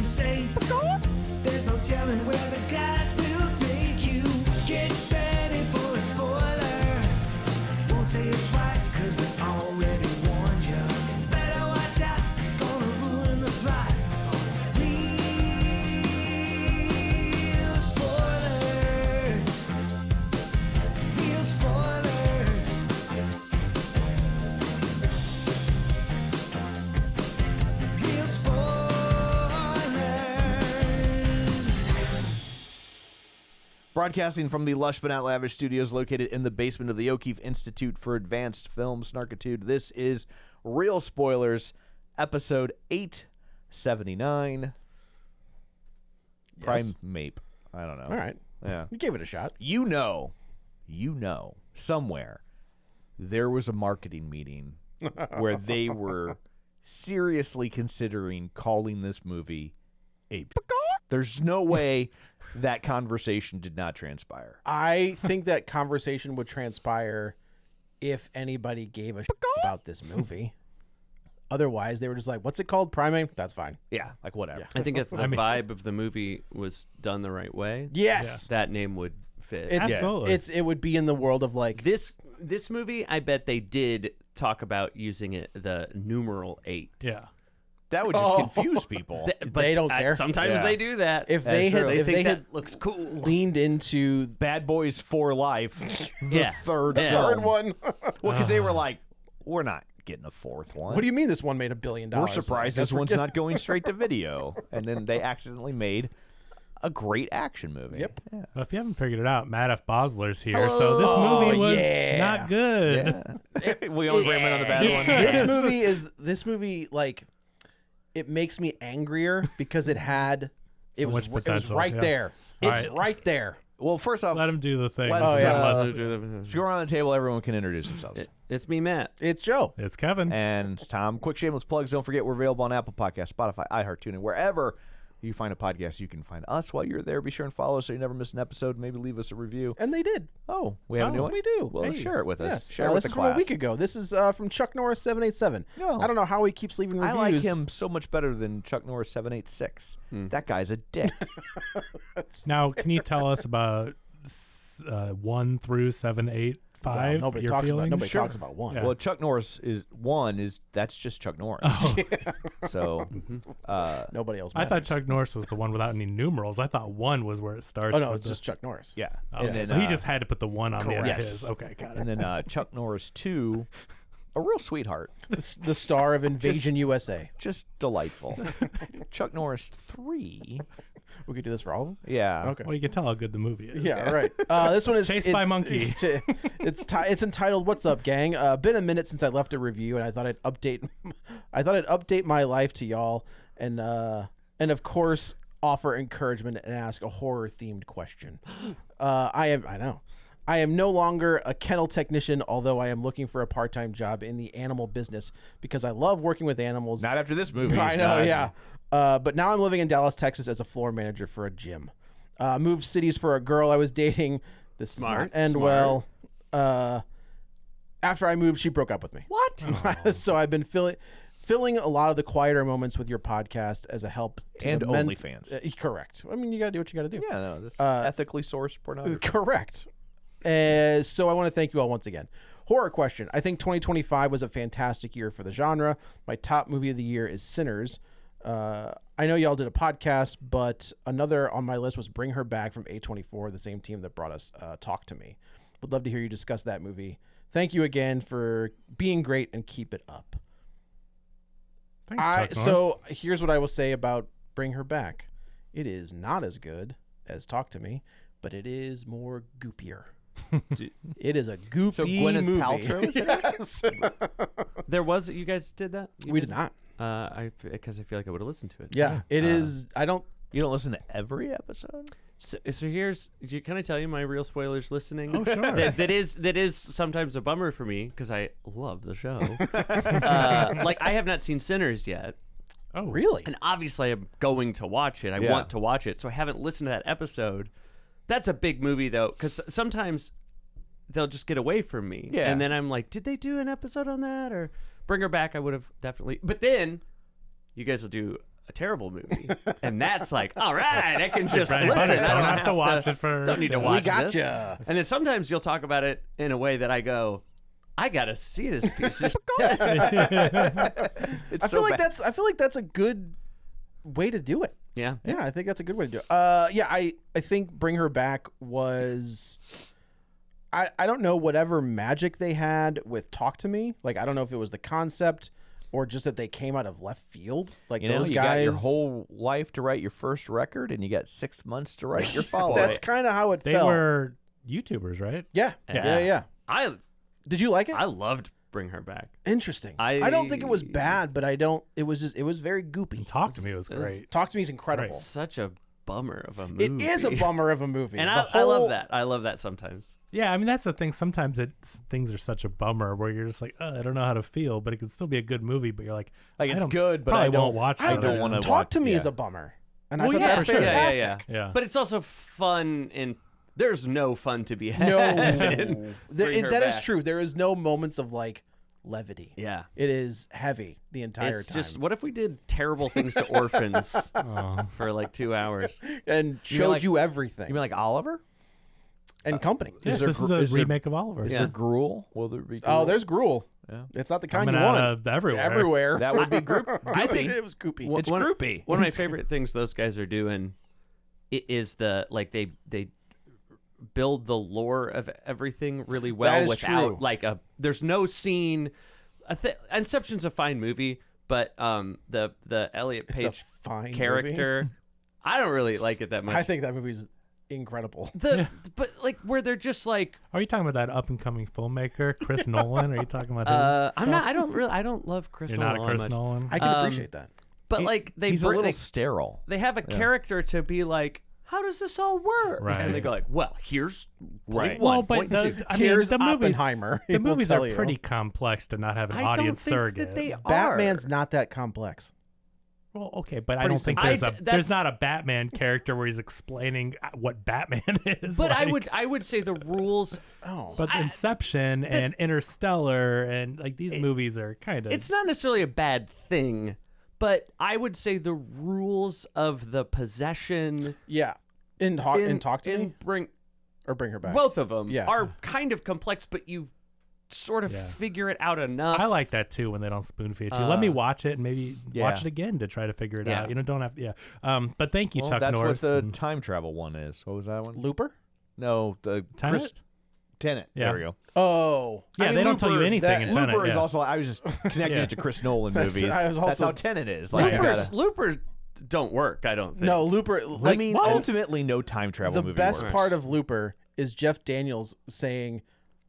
them say, there's no telling where the guys will take you. Get ready for a spoiler. Won't say it twice, cause we already warned you. Better watch out, it's gonna ruin the plot. Real spoilers. Real spoilers. Real spoilers. Broadcasting from the lush but not lavish studios located in the basement of the O'Keefe Institute for Advanced Film Snarkitude, this is Real Spoilers, episode 879. Yes. PRIMATE. I don't know. All right. Yeah. You gave it a shot. You know, somewhere there was a marketing meeting where they were seriously considering calling this movie Ape. There's no way that conversation did not transpire. I think that conversation would transpire if anybody gave a shit about this movie. Otherwise, they were just like, what's it called? Primate? That's fine. Yeah, like whatever. Yeah. I think if the vibe of the movie was done the right way, Yes. that name would fit. Absolutely. It would be in the world of like This movie, I bet they did talk about using the numeral 8. Yeah. That would just confuse people. But They don't care. Sometimes Yeah. they do that. if they true. had they if think they that had looks cool. leaned into Bad Boys for Life, the Yeah. third Yeah. film. third one. Well, because they were like, we're not getting a fourth one. What do you mean this one made $1 billion? We're surprised Like, this one's not going straight to video. And then they accidentally made a great action movie. Yep. Yeah. Well, if you haven't figured it out, Matt F. Bosler's here, so this movie was yeah. not good. We always bring him in on the bad one. This movie like it makes me angrier because it had it was much potential, right yeah. there. All It's right. right there. Well, first off, Let him do the thing. Let's, Oh, yeah. let's go around the table. Everyone can introduce themselves. It's me, Matt. It's Joe. It's Kevin. And it's Tom. Quick shameless plugs. Don't forget we're available on Apple Podcasts, Spotify, iHeart, TuneIn, wherever you find a podcast. You can find us while you're there. Be sure and follow us so you never miss an episode. Maybe leave us a review. And they did. Oh, we have a new one? We do. Well, share it with us. Yes. Share it with this the is from a class. week ago. This is from Chuck Norris 787. Oh. I don't know how he keeps leaving reviews. I like him so much better than Chuck Norris 786. That guy's a dick. Now, can you tell us about 1 through 7, 8, 5? Nobody your talks feelings? about talks about one. Yeah. Well, Chuck Norris that's just Chuck Norris. So Nobody else. I thought matters. Chuck Norris was the one without any numerals. I thought 1 was where it starts. Oh no, with it's just Chuck Norris. yeah. Okay, And then, so he just had to put the 1 on the end of Correct. his. Okay, got it. and then Chuck Norris 2, a real sweetheart. The star of Invasion USA. Just delightful. Chuck Norris 3. We could do this for all of them. Yeah. Okay. Well, you can tell how good the movie is. Yeah, right. This one is Chased by Monkey. It's entitled "What's Up, Gang." Been a minute since I left a review, and I thought I'd update. I thought I'd update my life to y'all, and of course offer encouragement and ask a horror themed question. I am no longer a kennel technician, although I am looking for a part-time job in the animal business because I love working with animals. Not after this movie. I know, yeah. But now I'm living in Dallas, Texas as a floor manager for a gym. Moved cities for a girl I was dating. This does not end well. After I moved, she broke up with me. What? So I've been filling a lot of the quieter moments with your podcast as a help to And the OnlyFans. Correct. I mean, you got to do what you got to do. Yeah, no, this ethically sourced pornography. Correct. So I want to thank you all once again. Horror question. I think 2025 was a fantastic year for the genre. My top movie of the year is Sinners. I know y'all did a podcast, but another on my list was Bring Her Back from A24, the same team that brought us Talk to Me. Would love to hear you discuss that movie. Thank you again for being great and keep it up. Thanks, Chuck Norris. So here's what I will say about Bring Her Back. It is not as good as Talk to Me, but it is more goopier. It is a goopy So Gwyneth movie. Paltrow is in it? There was you guys did that? You We did not. Because I feel like I would have listened to it. Yeah, it is. I don't. You don't listen to every episode? So here's. Can I tell you my real spoilers listening? Oh, sure. that is sometimes a bummer for me because I love the show. Like I have not seen Sinners yet. Oh, Really? And obviously, I'm going to watch it. I want to watch it. So I haven't listened to that episode. That's a big movie, though, because sometimes they'll just get away from me. Yeah. And then I'm like, did they do an episode on that? Or Bring Her Back, I would have definitely. But then you guys will do a terrible movie, and that's like, all right, I can just Right, listen. don't I don't have to watch it first. Don't need to We watch gotcha. this. And then sometimes you'll talk about it in a way that I go, I gotta see this piece of shit. It's I feel so like bad. that's a good way to do it. Yeah. Yeah, I think that's a good way to do it. Yeah, I think Bring Her Back was. I don't know whatever magic they had with Talk to Me. Like, I don't know if it was the concept or just that they came out of left field. Like, You know, those you guys. got your whole life to write your first record, and you got 6 months to write your follow-up. That's kind of how it They felt. were YouTubers, right? Yeah. Yeah. I Did you like it? loved Bring Her Back. Interesting. I- I don't think it was bad, but I don't. It was very goopy. And Talk to Me was It was- great. Talk to Me is incredible. Such a bummer of a movie. It is a bummer of a movie. And The I whole- love that. I love that sometimes. Yeah, I mean that's the thing. Sometimes things are such a bummer where you're just like, I don't know how to feel, but it can still be a good movie. But you're like, Like, I it's don't- good, but probably I don't won't watch. I it. don't want to Talk to Me yeah. is a bummer, and I Well, thought yeah, that's for sure. fantastic. Yeah. But it's also fun, and there's no fun to be had. No, in Bring Her that is Back. true. There is no moments of like levity. Yeah. It is heavy the entire It's time. just, what if we did terrible things to orphans Oh. for like 2 hours? and showed like- you everything You mean like Oliver? and company. Yes, there this is gr- a is there- remake of Oliver. Is Yeah. there gruel? Will there be? Oh, gruel? there's gruel. Yeah. It's not the kind Coming you out want. of everywhere. Everywhere. That would be group. I think it was goopy. Well, It's one- groupy. One of my favorite things those guys are doing is the like they build the lore of everything really well That is without true. like there's no scene. Inception's a fine movie, but the Elliot It's a Page fine character, I don't really like it that movie. much. I think that movie's incredible. But like where they're just like Are you talking about that up and coming filmmaker, Chris Nolan? Are you talking about his? I'm not. I don't love Chris You're Nolan not a Chris much. Nolan. I can appreciate that. But like He's a little sterile. they have a character to be like, how does this all work? Right. And they go like, well, here's Right. point one, Well, but point two. I mean, Here's the movies. Oppenheimer. The He will movies tell are you. pretty complex to not have an I audience don't think surrogate. that they are. Batman's not that complex. Well, okay, but I Pretty don't think simple. there's that's- there's not a Batman character where he's explaining what Batman is. But like, I would say the rules. Oh. But Inception and Interstellar and like these movies are kind of. It's not necessarily a bad thing, but I would say the rules of the possession Yeah. In Talk to Me Bring or Bring Her Back. both of them Yeah. are kind of complex, but you sort of Yeah. figure it out enough. I like that too when they don't spoon feed you. Let me watch it and maybe yeah. watch it again to try to figure it Yeah. out. You know, don't have yeah. But thank you, Well, Chuck that's Norris. what the and- time travel one is. What was that one? Looper? No, the Tenet? Tenet. Yeah. There we go. Oh. Yeah, I mean, they don't tell you Looper- anything in Looper Tenet. is yeah. also. I was just connecting Yeah. it to Chris Nolan That's- movies. I was That's also- how Tenet is. Like, you gotta- Loopers don't work. I don't think. No, Looper. I mean, and ultimately, no time travel the movie best works. part of Looper is Jeff Daniels saying,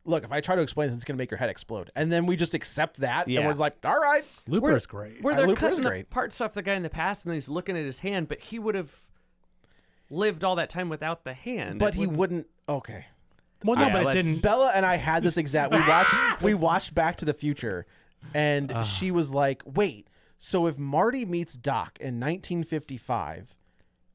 "Look, if I try to explain this, it's going to make your head explode." And then we just accept that, and Yeah. we're like, "All right." Looper's great. Where they're Looper is cutting the great. parts off the guy in the past, and then he's looking at his hand, but he would have lived all that time without the hand. But It he wouldn't- wouldn't. Okay. Well, no, Yeah, but it let's- didn't. Bella and I had this exact. We watched Back to the Future, and she was like, "Wait, so if Marty meets Doc in 1955,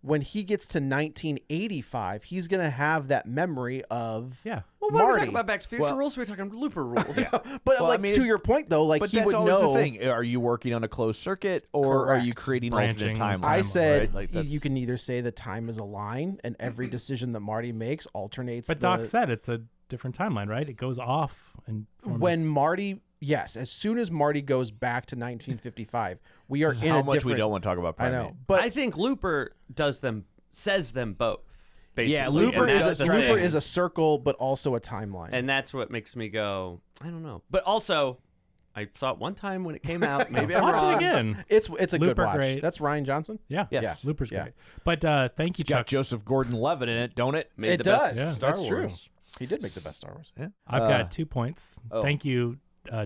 when he gets to 1985, he's gonna have that memory of Yeah. Well, what are we Marty." talking about Back to the Future Well- rules? We're talking Looper rules. But Well, I like mean, to your point though, like But he that's would always know. the thing. Are you working on a closed circuit, or are you Correct. creating Branching alternate timelines? I said right? Like, that's- you can either say the time is a line, and every decision that Marty makes alternates. But Doc said it's a different timeline, right? It goes off and when Marty, yes, as soon as Marty goes back to 1955, we are This is in how a much different. we don't want to talk about. I Primate. know, but I think Looper says them both. Basically. Yeah, Looper And is that's a, the Looper thing. is a circle, but also a timeline. And that's what makes me go, I don't know. But also, I saw it one time when it came out. Maybe I'm watch wrong. it again. it's a good Looper watch. great. That's Ryan Johnson. Yeah. Yes. Looper's Yeah. great. But thank you, It's got Chuck. Joseph Gordon-Levitt in it, don't it? Made It the does. best Yeah. Star That's true. Wars. He did make the best Star Wars. Yeah. I've got 2 points. oh. Thank you,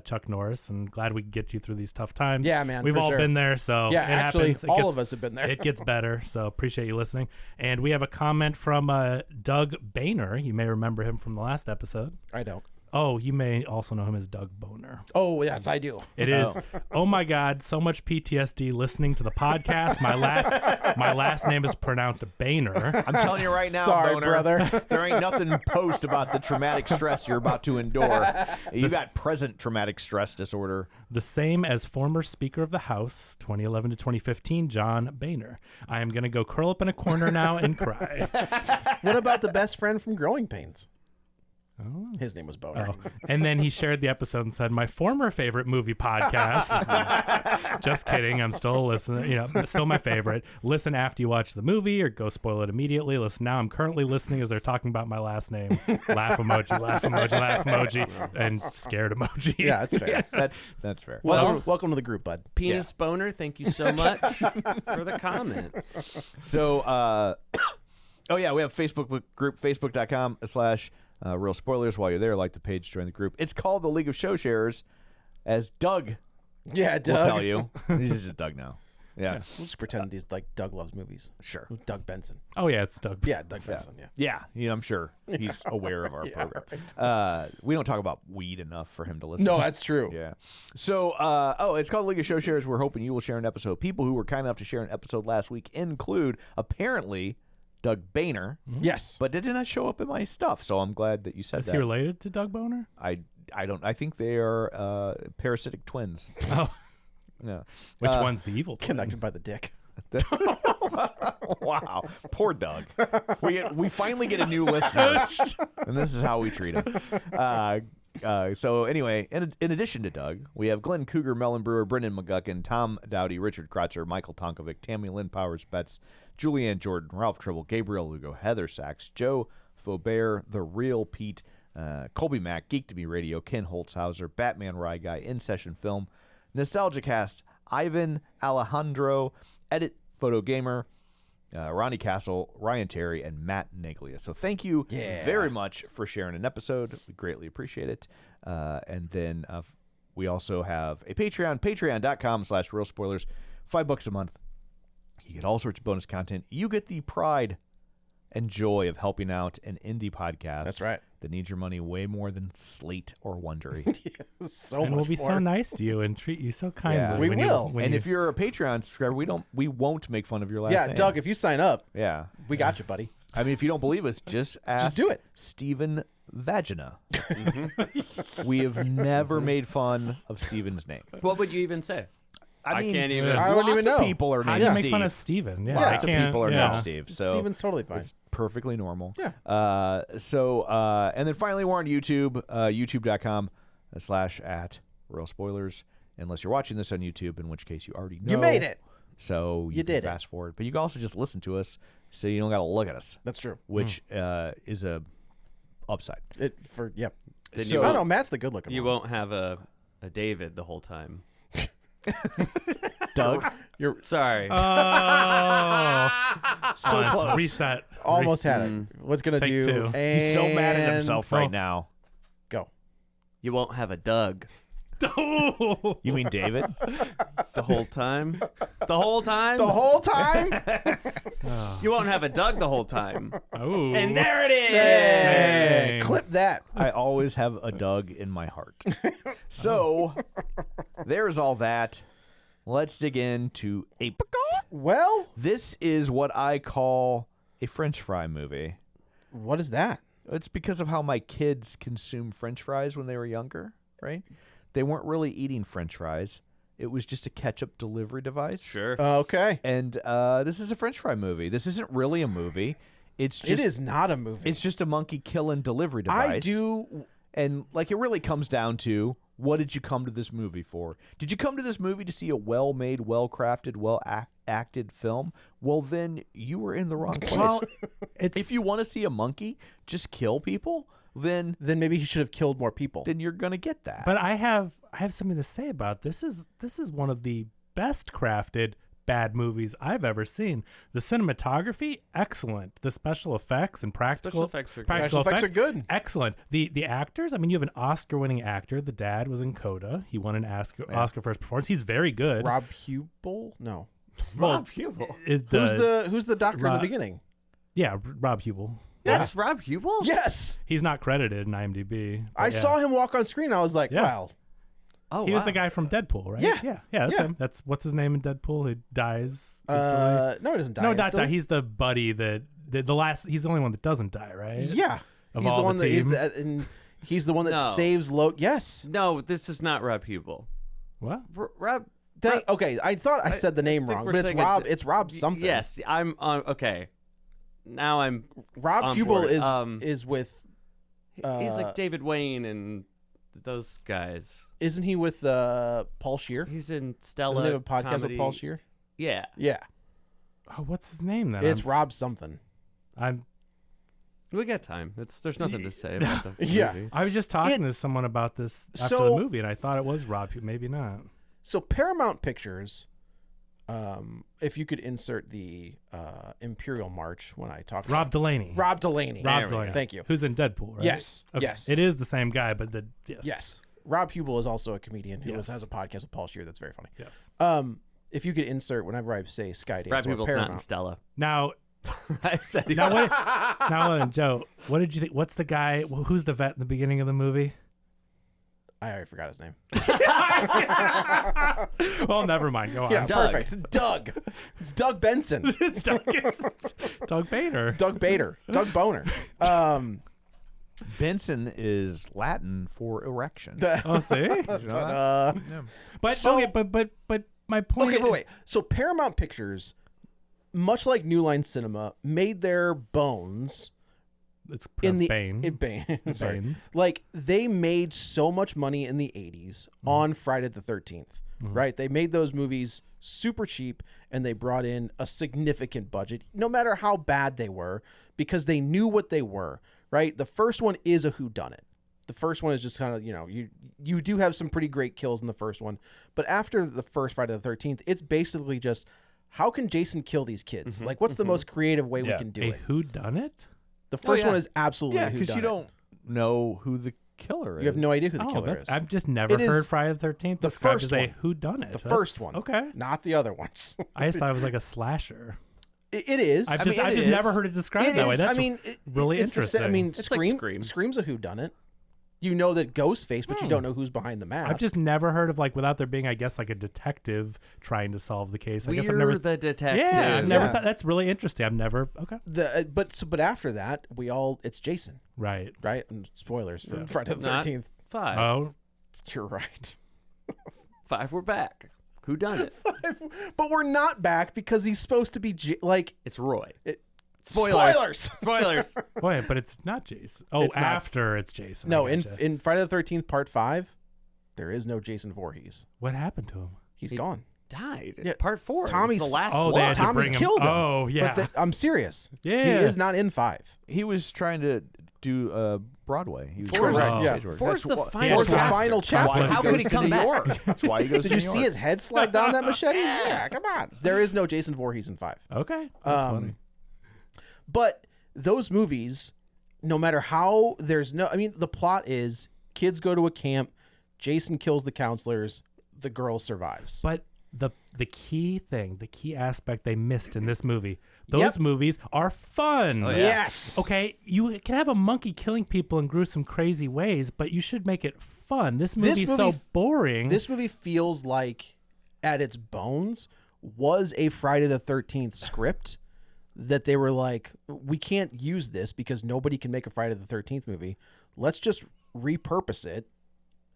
Chuck Norris, and glad we could get you through these tough times. Yeah, man, We've for all sure. been there, so Yeah, it actually, happens. It all gets- of us have been there. It gets better, so appreciate you listening. And we have a comment from Doug Boehner. You may remember him from the last episode. I don't. Oh, you may also know him as Doug Boner. Oh, yes, I do. It is. Oh my God, so much PTSD listening to the podcast. My last name is pronounced Boehner. I'm telling you right now, Sorry, Boner, brother. there ain't nothing post about the traumatic stress you're about to endure. You got present traumatic stress disorder. The same as former Speaker of the House, 2011 to 2015, John Boehner. I am gonna go curl up in a corner now and cry. What about the best friend from Growing Pains? Oh. His name was Boner. Oh. And then he shared the episode and said, "My former favorite movie podcast." Just kidding. I'm still listening. Still my favorite. Listen after you watch the movie, or go spoil it immediately. Listen now. I'm currently listening as they're talking about my last name. Laugh emoji, laugh emoji, laugh emoji, and scared emoji. Yeah, that's fair. Yeah, that's fair. Welcome to the group, bud. Penis Boner, thank you so much for the comment. So, we have a Facebook group, facebook.com/Real Spoilers. While you're there, like the page, join the group. It's called the League of Show Sharers, as Doug Yeah, will Doug. tell you. He's just Doug now. Yeah. We'll just pretend he's like Doug loves movies. Sure. Doug Benson. Oh yeah, it's Doug. Yeah, Doug Benson. Yeah. Yeah, I'm sure he's aware of our program. We don't talk about weed enough for him to listen. No, that's true. Yeah. So, it's called League of Show Sharers. We're hoping you will share an episode. People who were kind enough to share an episode last week include, apparently, Doug Boehner, Yes. but it did not show up in my stuff. So I'm glad that you said Is that. he related to Doug Boner? I don't. I think they are parasitic twins. Oh, Yeah. which one's the evil twin? Connected by the dick. Wow, poor Doug. We finally get a new listener, and this is how we treat him. So anyway, in addition to Doug, we have Glenn Cougar, Melon Brewer, Brendan McGuckin, Tom Dowdy, Richard Kratzer, Michael Tonkovic, Tammy Lynn Powers Betts, Julianne Jordan, Ralph Tribble, Gabriel Lugo, Heather Sachs, Joe Faubert, The Real Pete, Colby Mack, Geek to Me Radio, Ken Holtzhauser, Batman Rye Guy, In Session Film, Nostalgia Cast, Ivan Alejandro, Edit Photo Gamer, Ronnie Castle, Ryan Terry, and Matt Neglia. So thank you very much for sharing an episode. We greatly appreciate it. And then we also have a Patreon, patreon.com/Real Spoilers, $5 a month. You get all sorts of bonus content. You get the pride and joy of helping out an indie podcast. That's right. That needs your money way more than Slate or Wondery. So And much we'll be more. so nice to you and treat you so kindly. Yeah. We when will. And if you're a Patreon subscriber, we won't make fun of your last name. Doug, if you sign up, Yeah. we got you, buddy. I mean, if you don't believe us, just ask do it. Steven Vagina. We have never made fun of Steven's name. What would you even say? I mean, can't even. I don't lots even of know. people are how named do you make Steve. fun of Steven? Yeah, Lots I of can't- people are yeah. named Steve. So Steven's totally fine. it's perfectly normal. Yeah. And then finally, we're on YouTube, youtube.com/@Real Spoilers. Unless you're watching this on YouTube, in which case you already know. You made it. So you did can it. fast forward. But you can also just listen to us, so you don't got to look at us, That's true. which is a upside. Then So- I don't know. Matt's the good looking You one. won't have a David the whole time. Doug, You're Sorry. Oh, so let's close. reset. almost had it. What's gonna Take do? two. And He's so mad at himself right Oh. now. Go. You won't have a Doug Oh. You mean David? the whole time. The whole time. The whole time. You won't have a Doug the whole time. Oh. And there it is. Hey, Dang. clip that. I always have a Doug in my heart. So there's all that. Let's dig into Apes. Well, This is what I call a French fry movie. what is that? It's because of how my kids consumed French fries when they were younger, right? They weren't really eating French fries. It was just a ketchup delivery device. Sure. Okay. And this is a French fry movie. This isn't really a movie. It's just It is not a movie. It's just a monkey killing delivery device. I do. And like it really comes down to, what did you come to this movie for? Did you come to this movie to see a well-made, well-crafted, well-acted film? Well, then you were in the wrong place. Well, it's If you want to see a monkey just kill people, then Then maybe he should have killed more people. you're gonna get that. But I have something to say about this. This is one of the best crafted bad movies I've ever seen. The cinematography, excellent. The special effects and practical effects are good. practical Special effects are good. Excellent. The actors, I mean, you have an Oscar-winning actor. The dad was in Coda. He won an Oscar for his performance. He's very good. Rob Hubel? No. Well, Rob Hubel. is Who's the doctor in Rob- the beginning? Yeah, Rob Hubel. That's Rob Hubel? Yes. He's not credited in IMDb. I but yeah. saw him walk on screen. I was like, Yeah. wow. Oh, He was wow. the guy from Deadpool, right? Yeah. Yeah, that's Yeah. him. That's what's his name in Deadpool? He dies. instantly? No, he doesn't die. no, not instantly. die. He's the buddy that the last. He's the only one that doesn't die, right? Yeah. Of He's all the one the that team. and he's the one that No. saves Loki. Yes. No, this is not Rob Hubel. What? Rob. Okay, I thought I said the name think wrong, we're but it's saying Rob. it- It's Rob something. Yes, I'm on. Okay. Now I'm. Rob on Hubel board. is with. He's like David Wayne and those guys. Isn't he with Paul Scheer? He's in Stella. Doesn't he have a podcast comedy. with Paul Scheer? Yeah. Yeah, Oh, what's his name then? it's Rob something. I'm We got time. There's nothing to say about the Yeah. movie. I was just talking to someone about this after So- the movie, and I thought it was Rob. Maybe not. So Paramount Pictures, if you could insert the Imperial March when I talk. Rob Delaney. Rob Delaney. Rob There we Delaney. go. Thank you. Who's in Deadpool, right? Yes, Okay. yes. It is the same guy, but yes. Yes. Rob Hubel is also a comedian who Yes. has a podcast with Paul Scheer that's very funny. Yes. If you could insert whenever I say Skydance Rob or Hubel's not in Paramount. Stella. Now, I said he Joe, what did you think? What's the guy? Who's the vet in the beginning of the movie? I already forgot his name. Well, never mind. Go on. Yeah, Doug. perfect. Doug. It's Doug Benson. It's Doug Bader. Doug Bader. Doug Boner. Benson is Latin for erection. Oh, see. You know that? Yeah. But So- okay, but my point. Okay, wait. So Paramount Pictures, much like New Line Cinema, made their bones It's in the Bane. sorry. Banes. Like they made so much money in the 80s on Friday the 13th, right? They made those movies super cheap and they brought in a significant budget, no matter how bad they were, because they knew what they were, right? The first one is a whodunit. The first one is just kind of, you do have some pretty great kills in the first one, but after the first Friday the 13th, it's basically just how can Jason kill these kids? Like what's the most creative way we Yeah. can do A it? whoddunit? The first yeah. one is absolutely Yeah, a because you whodunit. don't know who the killer is. You have no idea who the Oh, killer that's is. I've just never It is heard Friday the 13th the described first as a one. whodunit. The first one. Okay. Not the other ones. I just thought it was like a slasher. It is. I've I just, mean, I've it just is. never heard it described It that way. is. That's I mean, really it's the interesting. I mean, It's like Scream. Scream. Scream's a whodunit. You know that Ghostface, but you don't know who's behind the mask. I've just never heard of without there being, I guess, like a detective trying to solve the case. I guess I've We're never. the detective. Yeah, I've never Yeah. thought that's really interesting. I've never. Okay. but after that, it's Jason, Right. right? And spoilers for Yeah. Friday the Not 13th. 5. Oh, You're right. 5, we're back. Who done it? But we're not back because he's supposed to be It's Roy. spoilers. Spoilers. boy, but it's not Jason. Oh, It's not. after it's Jason. No, I in gotcha. Friday the 13th Part 5, there is no Jason Voorhees. What happened to him? He's He- gone. Died. Yeah, Part 4. Tommy's- Tommy's the last Oh, one. they had to Tommy bring him. killed him. Oh, yeah. But I'm serious. Yeah. He is not in 5. He was trying to do Broadway. He was Correct. trying to Yeah. stage work. Four's That's the why- final Four's the chapter. final chapter. How he could he goes to come New back? York. That's why he goes Did to you New see York. his head slide down that machete? Yeah, come on. There is no Jason Voorhees in 5. Okay. That's funny. But those movies, no matter how the plot is kids go to a camp, Jason kills the counselors, the girl survives. But the key thing, the key aspect they missed in this movie, those Yep. movies are fun. Oh, yeah. Yes. Okay, you can have a monkey killing people in gruesome, crazy ways, but you should make it fun. This movie's so movie- boring. This movie feels like, at its bones, was a Friday the 13th script that they were like, we can't use this because nobody can make a Friday the 13th movie. Let's just repurpose it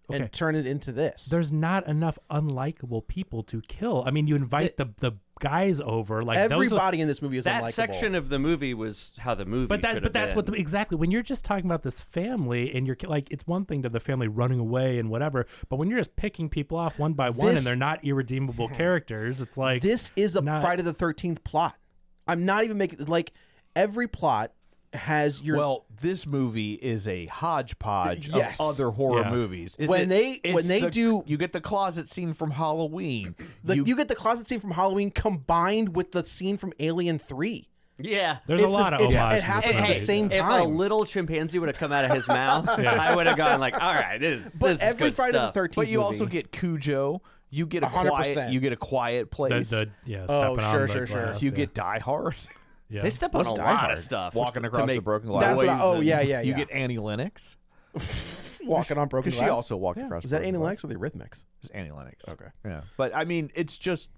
Okay. and turn it into this. There's not enough unlikable people to kill. I mean, you invite the guys over, like those are, Everybody in this movie is That unlikable. section of the movie was how the movie but should have that's been. what exactly when you're just talking about this family and you're like, it's one thing to the family running away and whatever, but when you're just picking people off one by one This- and they're not irredeemable characters, it's like This is a not- Friday the 13th plot. I'm not even making like every plot has your Well, this movie is a hodgepodge Yes. of other horror Yeah. movies. when they do you get the closet scene from Halloween. you get the closet scene from Halloween combined with the scene from Alien 3. Yeah. there's a it's lot of it- it homage. to happens this at the movie. same If a time. little chimpanzee would have come out of his mouth, Yeah. I would have gone like, all right, this But is every good Friday stuff. the 13th but you movie, also get Cujo. You get a 100%. quiet. You get a quiet place. Yeah, Oh, stepping sure, on the sure, sure. glass, you yeah. get Die Hard. Yeah. They step on What's a Die lot Hard? of stuff. Walking to across make the broken glass. That's what I, oh noise yeah, and- yeah, You yeah. get Annie Lennox. Walking on broken Because glass. she also walked across Was the that broken Annie glass. Lennox or the Eurythmics? It's Annie Lennox. Okay. Yeah. But I mean, it's just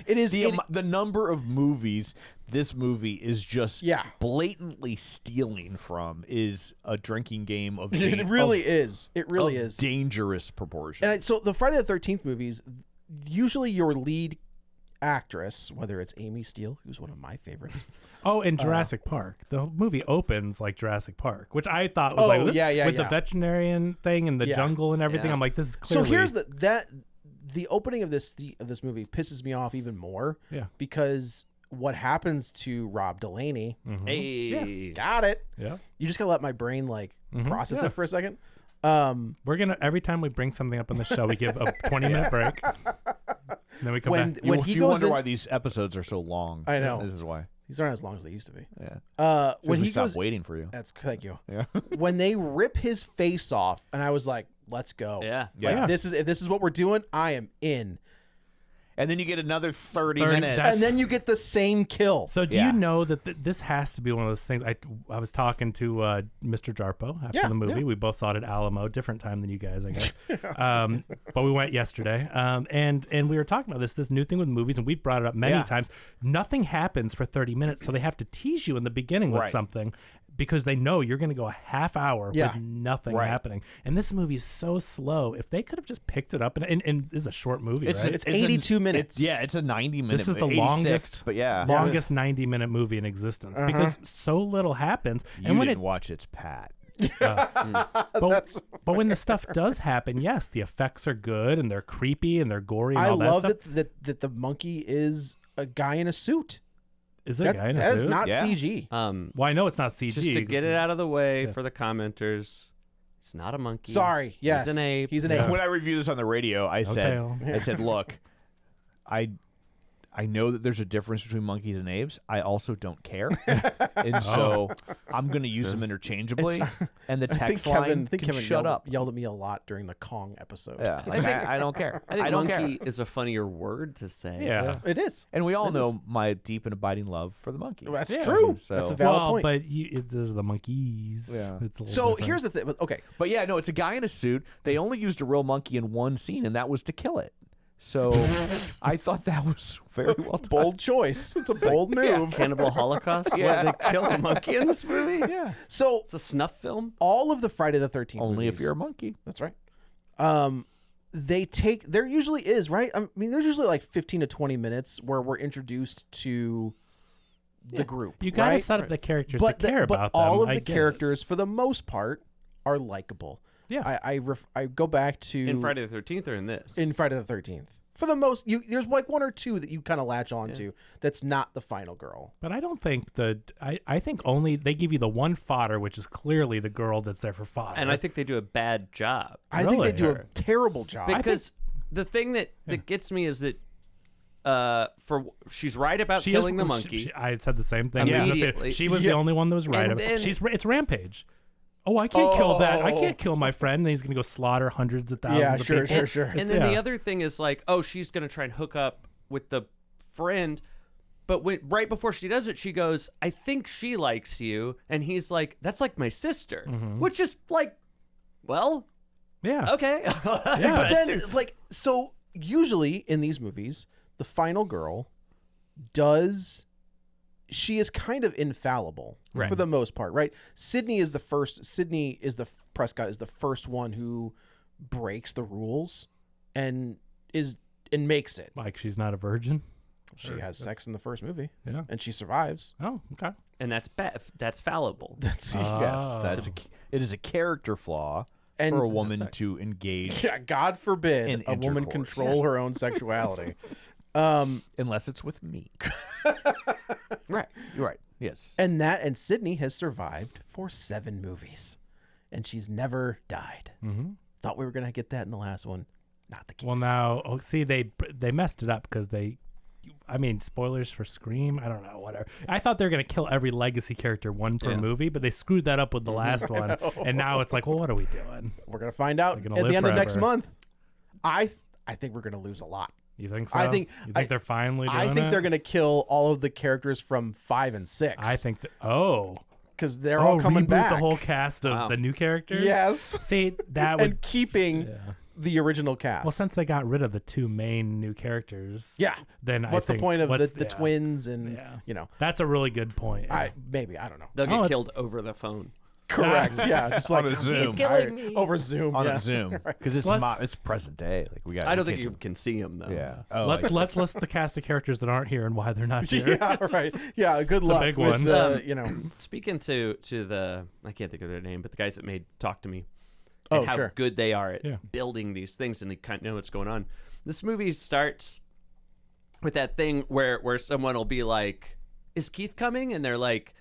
It is. the number of movies this movie is just Yeah. blatantly stealing from is a drinking game of It really is. It really is. dangerous proportions. And so the Friday the 13th movies, usually your lead actress, whether it's Amy Steele, who's one of my favorites. Oh, and Jurassic Park. The movie opens like Jurassic Park, which I thought was Oh, like this, yeah, with yeah. the veterinarian thing and the Yeah. jungle and everything. Yeah. I'm like, this is So clearly. here's the opening of this movie pisses me off even more. Yeah. Because what happens to Rob Delaney? Hey. Got it. Yeah. You just gotta let my brain process Yeah. it for a second. We're gonna every time we bring something up on the show, we give a 20-minute break. Then we come back. When if he you goes wonder in, why these episodes are so long, I know. this is why. these aren't as long as they used to be. Yeah. When we he stopped goes, waiting for you. that's thank you. Yeah. When they rip his face off, and I was like, "Let's go." Yeah. Like, Yeah. if this is what we're doing, I am in. And then you get another 30 30 minutes. that's- And then you get the same kill. So do Yeah. you know that this has to be one of those things? I was talking to Mr. Jarpo after Yeah, the movie. yeah. We both saw it at Alamo, different time than you guys, I guess. But we went yesterday, and we were talking about this new thing with movies, and we've brought it up many Yeah. times. Nothing happens for 30 minutes, so they have to tease you in the beginning with Right. something because they know you're going to go a half hour Yeah. with nothing Right. happening. And this movie is so slow. If they could have just picked it up, and this is a short movie, right? It's 82 minutes. It's a 90-minute. This is the 86, longest, but yeah. longest 90-minute movie in existence because so little happens. You And when didn't it, watch It's Pat. but when the stuff does happen, yes, the effects are good and they're creepy and they're gory. And I all love that stuff. that the monkey is a guy in a suit. Is it a guy in a That is suit? not Yeah. CG. Well, I know it's not CG. Just to get it out of the way Yeah. for the commenters, it's not a monkey. Sorry. Yes. He's an ape. He's an Yeah. ape. When I reviewed this on the radio, I said, tail. look, I know that there's a difference between monkeys and apes. I also don't care, and so I'm going to use them interchangeably. And the I think text line Kevin can shut yelled, up. yelled at me a lot during the Kong episode. Yeah, like, I don't care. I think don't monkey care. is a funnier word to say. Yeah. It is. And we all know my deep and abiding love for the monkeys. That's Yeah. true. So, That's a valid Well, point. but there's the monkeys. Yeah. It's a little So different. here's the thing. Okay. but yeah, no, it's a guy in a suit. They only used a real monkey in one scene, and that was to kill it. So I thought that was very well done. Bold choice. It's a bold move. Cannibal Holocaust? Yeah. What, they kill a monkey in this movie? Yeah, So It's a snuff film? all of the Friday the 13th only if movies, you're a monkey. That's right. There usually is, right? I mean, there's usually like 15 to 20 minutes where we're introduced to the group. you got to right? set up the characters but to care but about all them. of I the get it. characters, for the most part, are likable. Yeah. I go back to In Friday the 13th or in this? in Friday the 13th. For the most, there's like one or two that you kind of latch on to. That's not the final girl. But I don't think I think only they give you the one fodder, which is clearly the girl that's there for fodder. and I think they do a bad job. I think they Really? do a terrible job. Because the thing that gets me is that she's right about she is- killing the monkey. I said the same thing. Yeah. Even if Immediately. she was Yeah. the only one that was right. And then- It's Rampage. Oh, I can't kill that. I Oh. can't kill my friend. And he's gonna go slaughter hundreds of thousands of people. sure. And It's- then the yeah. other thing is like, oh, she's gonna try and hook up with the friend, but right before she does it, she goes, "I think she likes you," and he's like, "That's like my sister," which is like, well, Yeah. okay. But then, like, so usually in these movies, the final girl she is kind of infallible Right. for the most part, right? Prescott is the first one who breaks the rules and makes it. Like she's not a virgin. She has sex in the first movie Yeah. and she survives. Oh, okay. And that's bad. That's fallible. That's Yes, it is a character flaw And- for a woman to engage yeah, God forbid In a woman intercourse. control her own sexuality. unless it's with me. Right. You're right. Yes. And Sydney has survived for 7 movies, and she's never died. Mm-hmm. Thought we were gonna get that in the last one. Not the case. Well, now, see, they messed it up because spoilers for Scream. I don't know, whatever. I thought they were gonna kill every legacy character one per movie, but they screwed that up with the last one, and now it's like, well, what are we doing? we're gonna find out They're at gonna the live end of next forever. month. I think we're gonna lose a lot. You think so? I think you think they're finally doing I think it? they're gonna kill all of the characters from 5 and 6. I think because they're all coming reboot back. the whole cast of the new characters. Yes. See, that would And keeping the original cast. well, since they got rid of the 2 main new characters. Yeah. Then What's I think the point of what's- the twins and That's a really good point. I don't know. They'll Oh, get it's- killed over the phone. Correct. Yeah. Just like On a Zoom. He's killing me. over Zoom. on yeah. a Zoom because it's Let's- it's present day. Like we got. I don't think you can see him though. Yeah. Oh, let's list the cast of characters that aren't here and why they're not here. Yeah, right. Yeah, good luck big with one. Speaking to the I can't think of their name, but the guys that made Talk to Me. Oh, And how sure. good they are at Yeah. building these things and they kind of know what's going on. This movie starts with that thing where someone will be like, "Is Keith coming?" And they're like,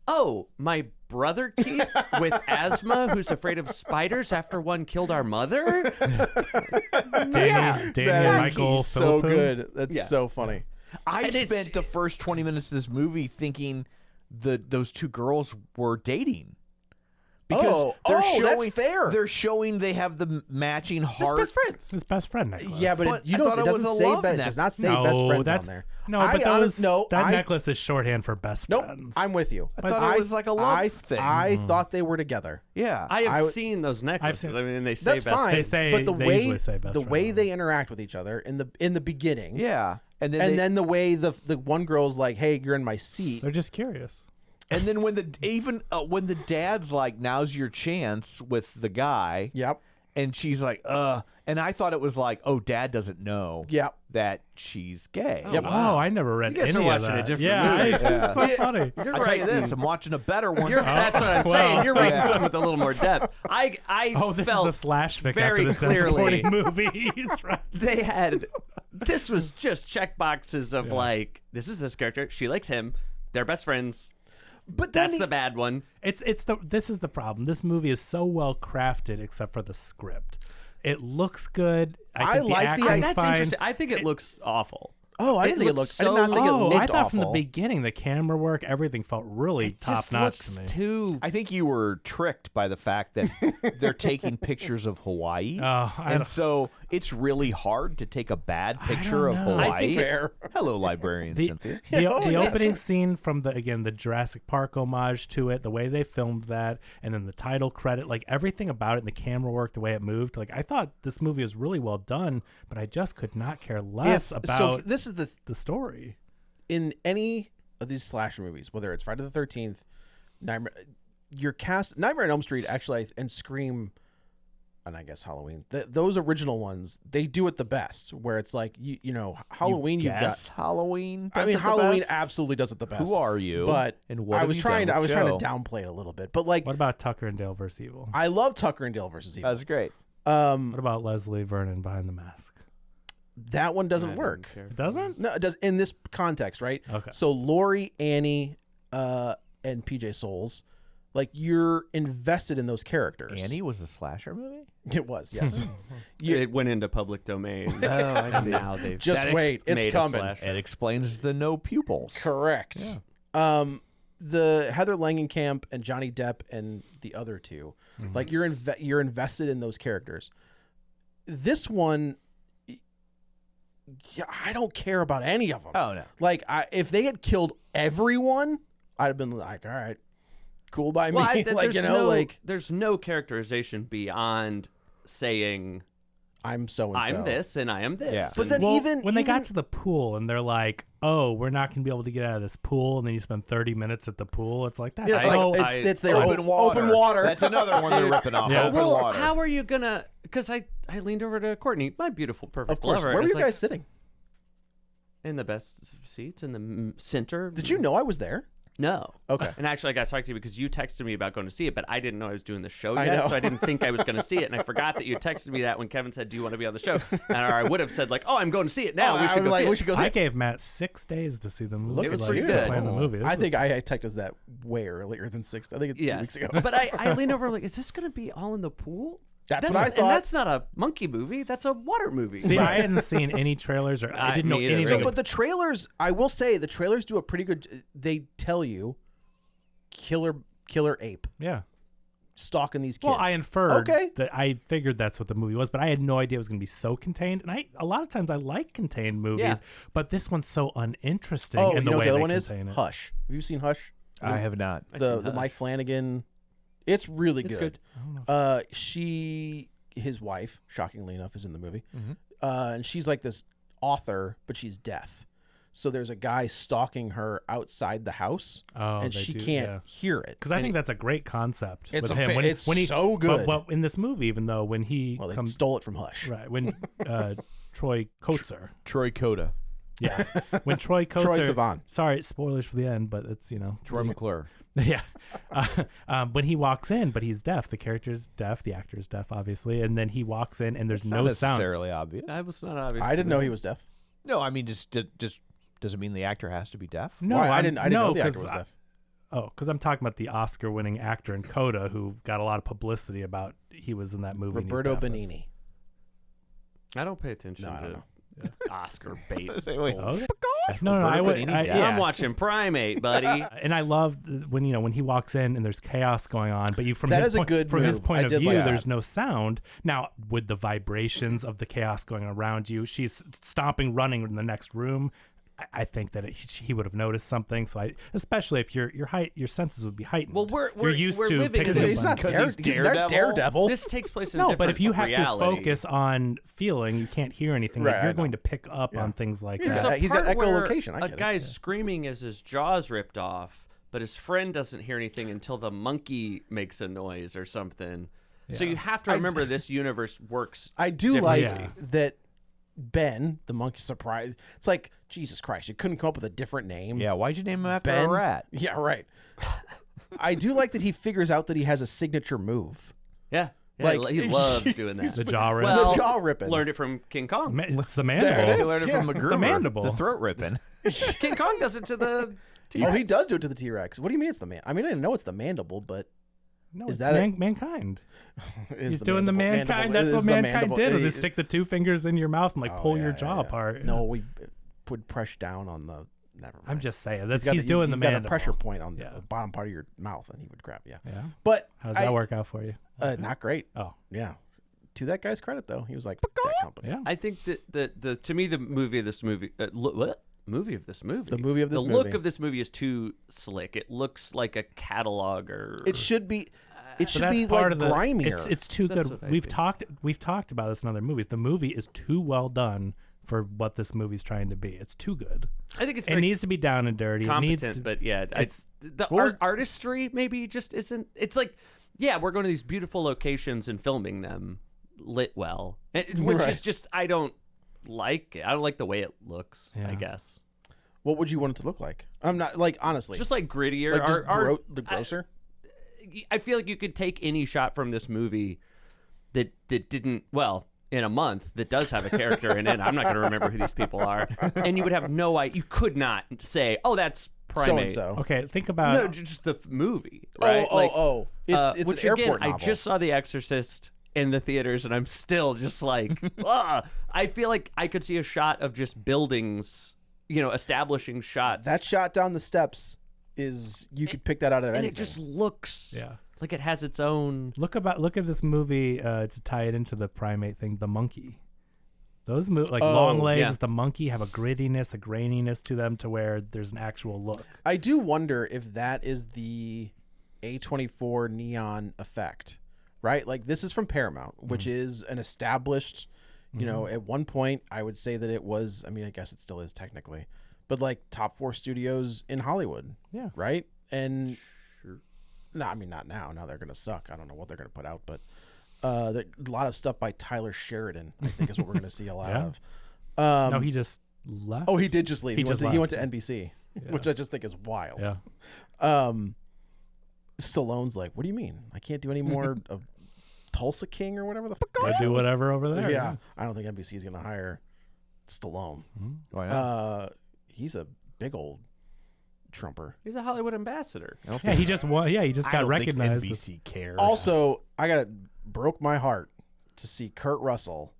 "Oh, my brother Keith with asthma who's afraid of spiders after one killed our mother." Danny That and is Michael so Philippou. good. That's Yeah. so funny. I And it's- spent the first 20 minutes of this movie thinking those 2 girls were dating. Because that's fair. They're showing they have the matching His heart. best friends. His best friend necklace. Yeah, but But you I don't. thought It it was doesn't a say. love Does necklace. not say best friends that's, on there. No, I but that I- necklace is shorthand for best Nope. friends. I'm with you. I thought it was like a love thing. I thought they were together. Yeah. I have I w- seen those necklaces. seen- I mean, they say That's best fine. They say- but the they way usually say best the friend way on they interact with each other in the beginning. yeah. And then And they- then the way the one girl's like, "Hey, you're in my seat." They're just curious. and then when the dad's like, "Now's your chance" with the guy. Yep. And she's like, and I thought it was like, oh, dad doesn't know Yep. that she's gay. Yep. Wow, I never read You guys any are of watching a that. different yeah, movie. it's so funny. You're I'll tell you right. this, I'm watching a better one. That's what I'm Well, saying. You're writing yeah. something with a little more depth. I Oh, this is felt the slash fic very after this clearly disappointing movie. He's right. they had. This was just check boxes of like, this is this character. She likes him. They're best friends. But then That's the bad one. This is the problem. This movie is so well crafted, except for the script. It looks good. I think like the acting's idea- That's fine. interesting. I think it looks awful. Oh, I It didn't think it looks looked. I did not think it Oh, looked I thought from the awful. beginning the camera work, everything felt really top Just notch looks to me. too. I think you were tricked by the fact that they're taking pictures of Hawaii. I and don't- so it's really hard to take a bad picture of know. I Hawaii. think Fair. Hello, librarian The, Cynthia. the, Yeah, the yeah. opening scene from the Jurassic Park homage to it, the way they filmed that, and then the title credit, like everything about it, and the camera work, the way it moved, like I thought this movie was really well done, but I just could not care less So about this is the story. in any of these slasher movies, whether it's Friday the 13th, your cast, Nightmare on Elm Street, actually, and Scream, and I guess Halloween, those original ones, they do it the best. Where it's like you know, Halloween, you've got. Yes, Halloween. I does mean, it the Halloween best? absolutely does it the best. Who are you? But and what I have was you trying done to with trying to Joe? downplay it a little bit, but like What about Tucker and Dale vs. Evil? I love Tucker and Dale versus Evil. That's great. What about Leslie Vernon behind the mask? That one doesn't work. It doesn't? No, it does in this context, right? Okay. So Lori, Annie, and PJ Souls, like you're invested in those characters. Annie was a slasher movie? It was, yes. It went into public domain. Oh, I see. Now they've Just that wait, it's made a coming. slasher. It explains the no pupils. Correct. The Heather Langenkamp and Johnny Depp and the other two, like you're invested in those characters. This one, yeah, I don't care about any of them. Oh, no. Like if they had killed everyone, I'd have been like, all right, cool by Well, me. Like you know, like there's no characterization beyond saying I'm so and so. I'm this and I am this. Yeah. But then Well, even when they got to the pool and they're like, "Oh, we're not going to be able to get out of this pool," and then you spend 30 minutes at the pool, it's like that's it's so. like it's their Open water. Open water. That's another one they're ripping off. Yeah. Open Well, water. how are you gonna? Because I leaned over to Courtney, my beautiful, perfect Of course. lover. Where were and you it's guys sitting? in the best seats in the center? Did you know I was there? No. Okay. And actually, I got to talk to you because you texted me about going to see it, but I didn't know I was doing the show I yet, know. so I didn't think I was going to see it, and I forgot that you texted me that when Kevin said, "Do you want to be on the show?" And or I would have said like, "Oh, I'm going to see it now. Oh, we should I'm go like, see we it." should go see I it. gave Matt 6 days to see the movie. It was like, pretty to good. plan the movie. This I is- think I texted that way earlier than 6. I think it's 2 weeks ago. But I leaned over like, is this going to be all in the pool? That's what I And thought. that's not a monkey movie. That's a water movie. See, I hadn't seen any trailers or I didn't know me either. anything. So, but the trailers, I will say, the trailers do a pretty good. They tell you, killer ape, yeah, stalking these kids. Well, I inferred Okay. that I figured that's what the movie was, but I had no idea it was going to be so contained. And a lot of times I like contained movies, Yeah. but this one's so uninteresting Oh, in you the know what way the other they one is? contain it. Hush. Have you seen Hush? I have not. The Mike Flanagan. It's really It's good. His wife, shockingly enough, is in the movie, and she's like this author, but she's deaf. So there's a guy stalking her outside the house, and she can't hear it. Because I think that's a great concept. It's with a him. fa- it's so good. But in this movie, even though when he Well, they comes stole it from Hush. right when Troy Kotzer, Troy Coda. yeah, when Troy Kotzer, Troy Sivan. Sorry, spoilers for the end, but it's Troy McClure. yeah. When he walks in, but he's deaf. The character's deaf. The actor's deaf, obviously. And then he walks in, and there's It's no not sound. necessarily obvious. That was not obvious. I to didn't me. know he was deaf. No, I mean just doesn't mean the actor has to be deaf. No, Why? I didn't know the actor 'cause was deaf. because I'm talking about the Oscar-winning actor in Coda, who got a lot of publicity about he was in that movie. and he's Roberto deaf. Benigni. I don't pay attention No, I don't to know. Oscar bait. Say, wait. Okay. No, I Roberto would. Benigni deaf? Yeah. I'm watching Primate, buddy. And I love when he walks in and there's chaos going on, but from That his is a point, good from his move. point I of did view, like that. there's no sound. Now, with the vibrations of the chaos going around you, she's stomping, running in the next room. I think that he would have noticed something. So especially if your senses would be heightened. Well, we're you're used we're to living picking in He's up not on- Because he's Daredevil. Daredevil? This takes place in a No, different but if you have reality. to focus on feeling, you can't hear anything. Like, Right, I you're know. going to pick up Yeah. on things like He's that. got- There's a he's got part where echolocation, I a get it. guy's screaming as his jaw's ripped off, but his friend doesn't hear anything until the monkey makes a noise or something. So you have to remember this universe works. I do like differently. that Ben, the monkey surprise. It's like, Jesus Christ, you couldn't come up with a different name. Yeah, why'd you name him after Ben. a rat? Yeah, right. I do like that he figures out that he has a signature move. Yeah, Like- he loves doing that. The jaw rip. Well, The jaw ripping. Learned it from King Kong. It's the There it mandible. is. He learned it from Yeah. MacGruber, the mandible. the throat ripping. King Kong does it to the. Oh, he does do it to the T-Rex. What do you mean it's the man? I mean, I didn't know it's the mandible, but No, Is it's that it? mankind. is He's doing the mankind. mandible- That's is what the mankind mandible- did. Was it- just stick the two fingers in your mouth and like Oh, pull yeah, your yeah, jaw yeah. apart. No, we would press down on the. Never mind. I'm just saying. That's You've he's got doing the you've got mandible. a pressure point on Yeah. the bottom part of your mouth, and he would grab. Yeah, Yeah. but How's that work out for you? Not great. Oh, Yeah. To that guy's credit, though, he was like, "Fuck that company." yeah. I think that the to me the movie of this movie what movie of this movie The movie of this the look movie. of this movie is too slick. It looks like a catalog or It should be. It But should that's be part like of the, grimier. It's too That's good. what I We've think. talked about this in other movies. The movie is too well done for what this movie's trying to be. It's too good. I think it's It very needs to be down and dirty. It needs competent, to, but yeah, it's- the What was- artistry maybe just isn't. It's like, yeah, we're going to these beautiful locations and filming them lit well, which Right. is just I don't like it. I don't like the way it looks. Yeah. I guess What would you want it to look like? I'm not like honestly. just like grittier. like just Our- grosser. I feel like you could take any shot from this movie that didn't in a month that does have a character in it. I'm not going to remember who these people are, and you would have no idea. You could not say, "Oh, that's So Primate." and so. okay. Think about No, just the movie, right? It's which an airport again, novel. I just saw The Exorcist in the theaters, and I'm still just like, ugh. I feel like I could see a shot of just buildings, establishing shots. that shot down the steps is you could pick that out of and anything. it just looks Yeah. like it has its own. look at this movie to tie it into the primate thing. The monkey. Those long legs, yeah. the monkey have a grittiness, a graininess to them, to where there's an actual look. I do wonder if that is the A24 neon effect, right? Like this is from Paramount, which is an established, at one point I would say that it was, I mean, I guess it still is technically, but like top 4 studios in Hollywood. Yeah. Right. And no, I mean, not now. Now they're going to suck. I don't know what they're going to put out, but a lot of stuff by Tyler Sheridan, I think is what we're going to see a lot Yeah. of. No, he just left. Oh, he did just leave. He He went just to NBC, which I just think is wild. yeah. Stallone's like, what do you mean? I can't do any more of Tulsa King or whatever the fuck. They do whatever over there. Yeah, I don't think NBC is going to hire Stallone. Why not? He's a big old trumper. He's a Hollywood ambassador. Yeah, he just won. Yeah, he just I got don't recognized. think NBC cares. Also, broke my heart to see Kurt Russell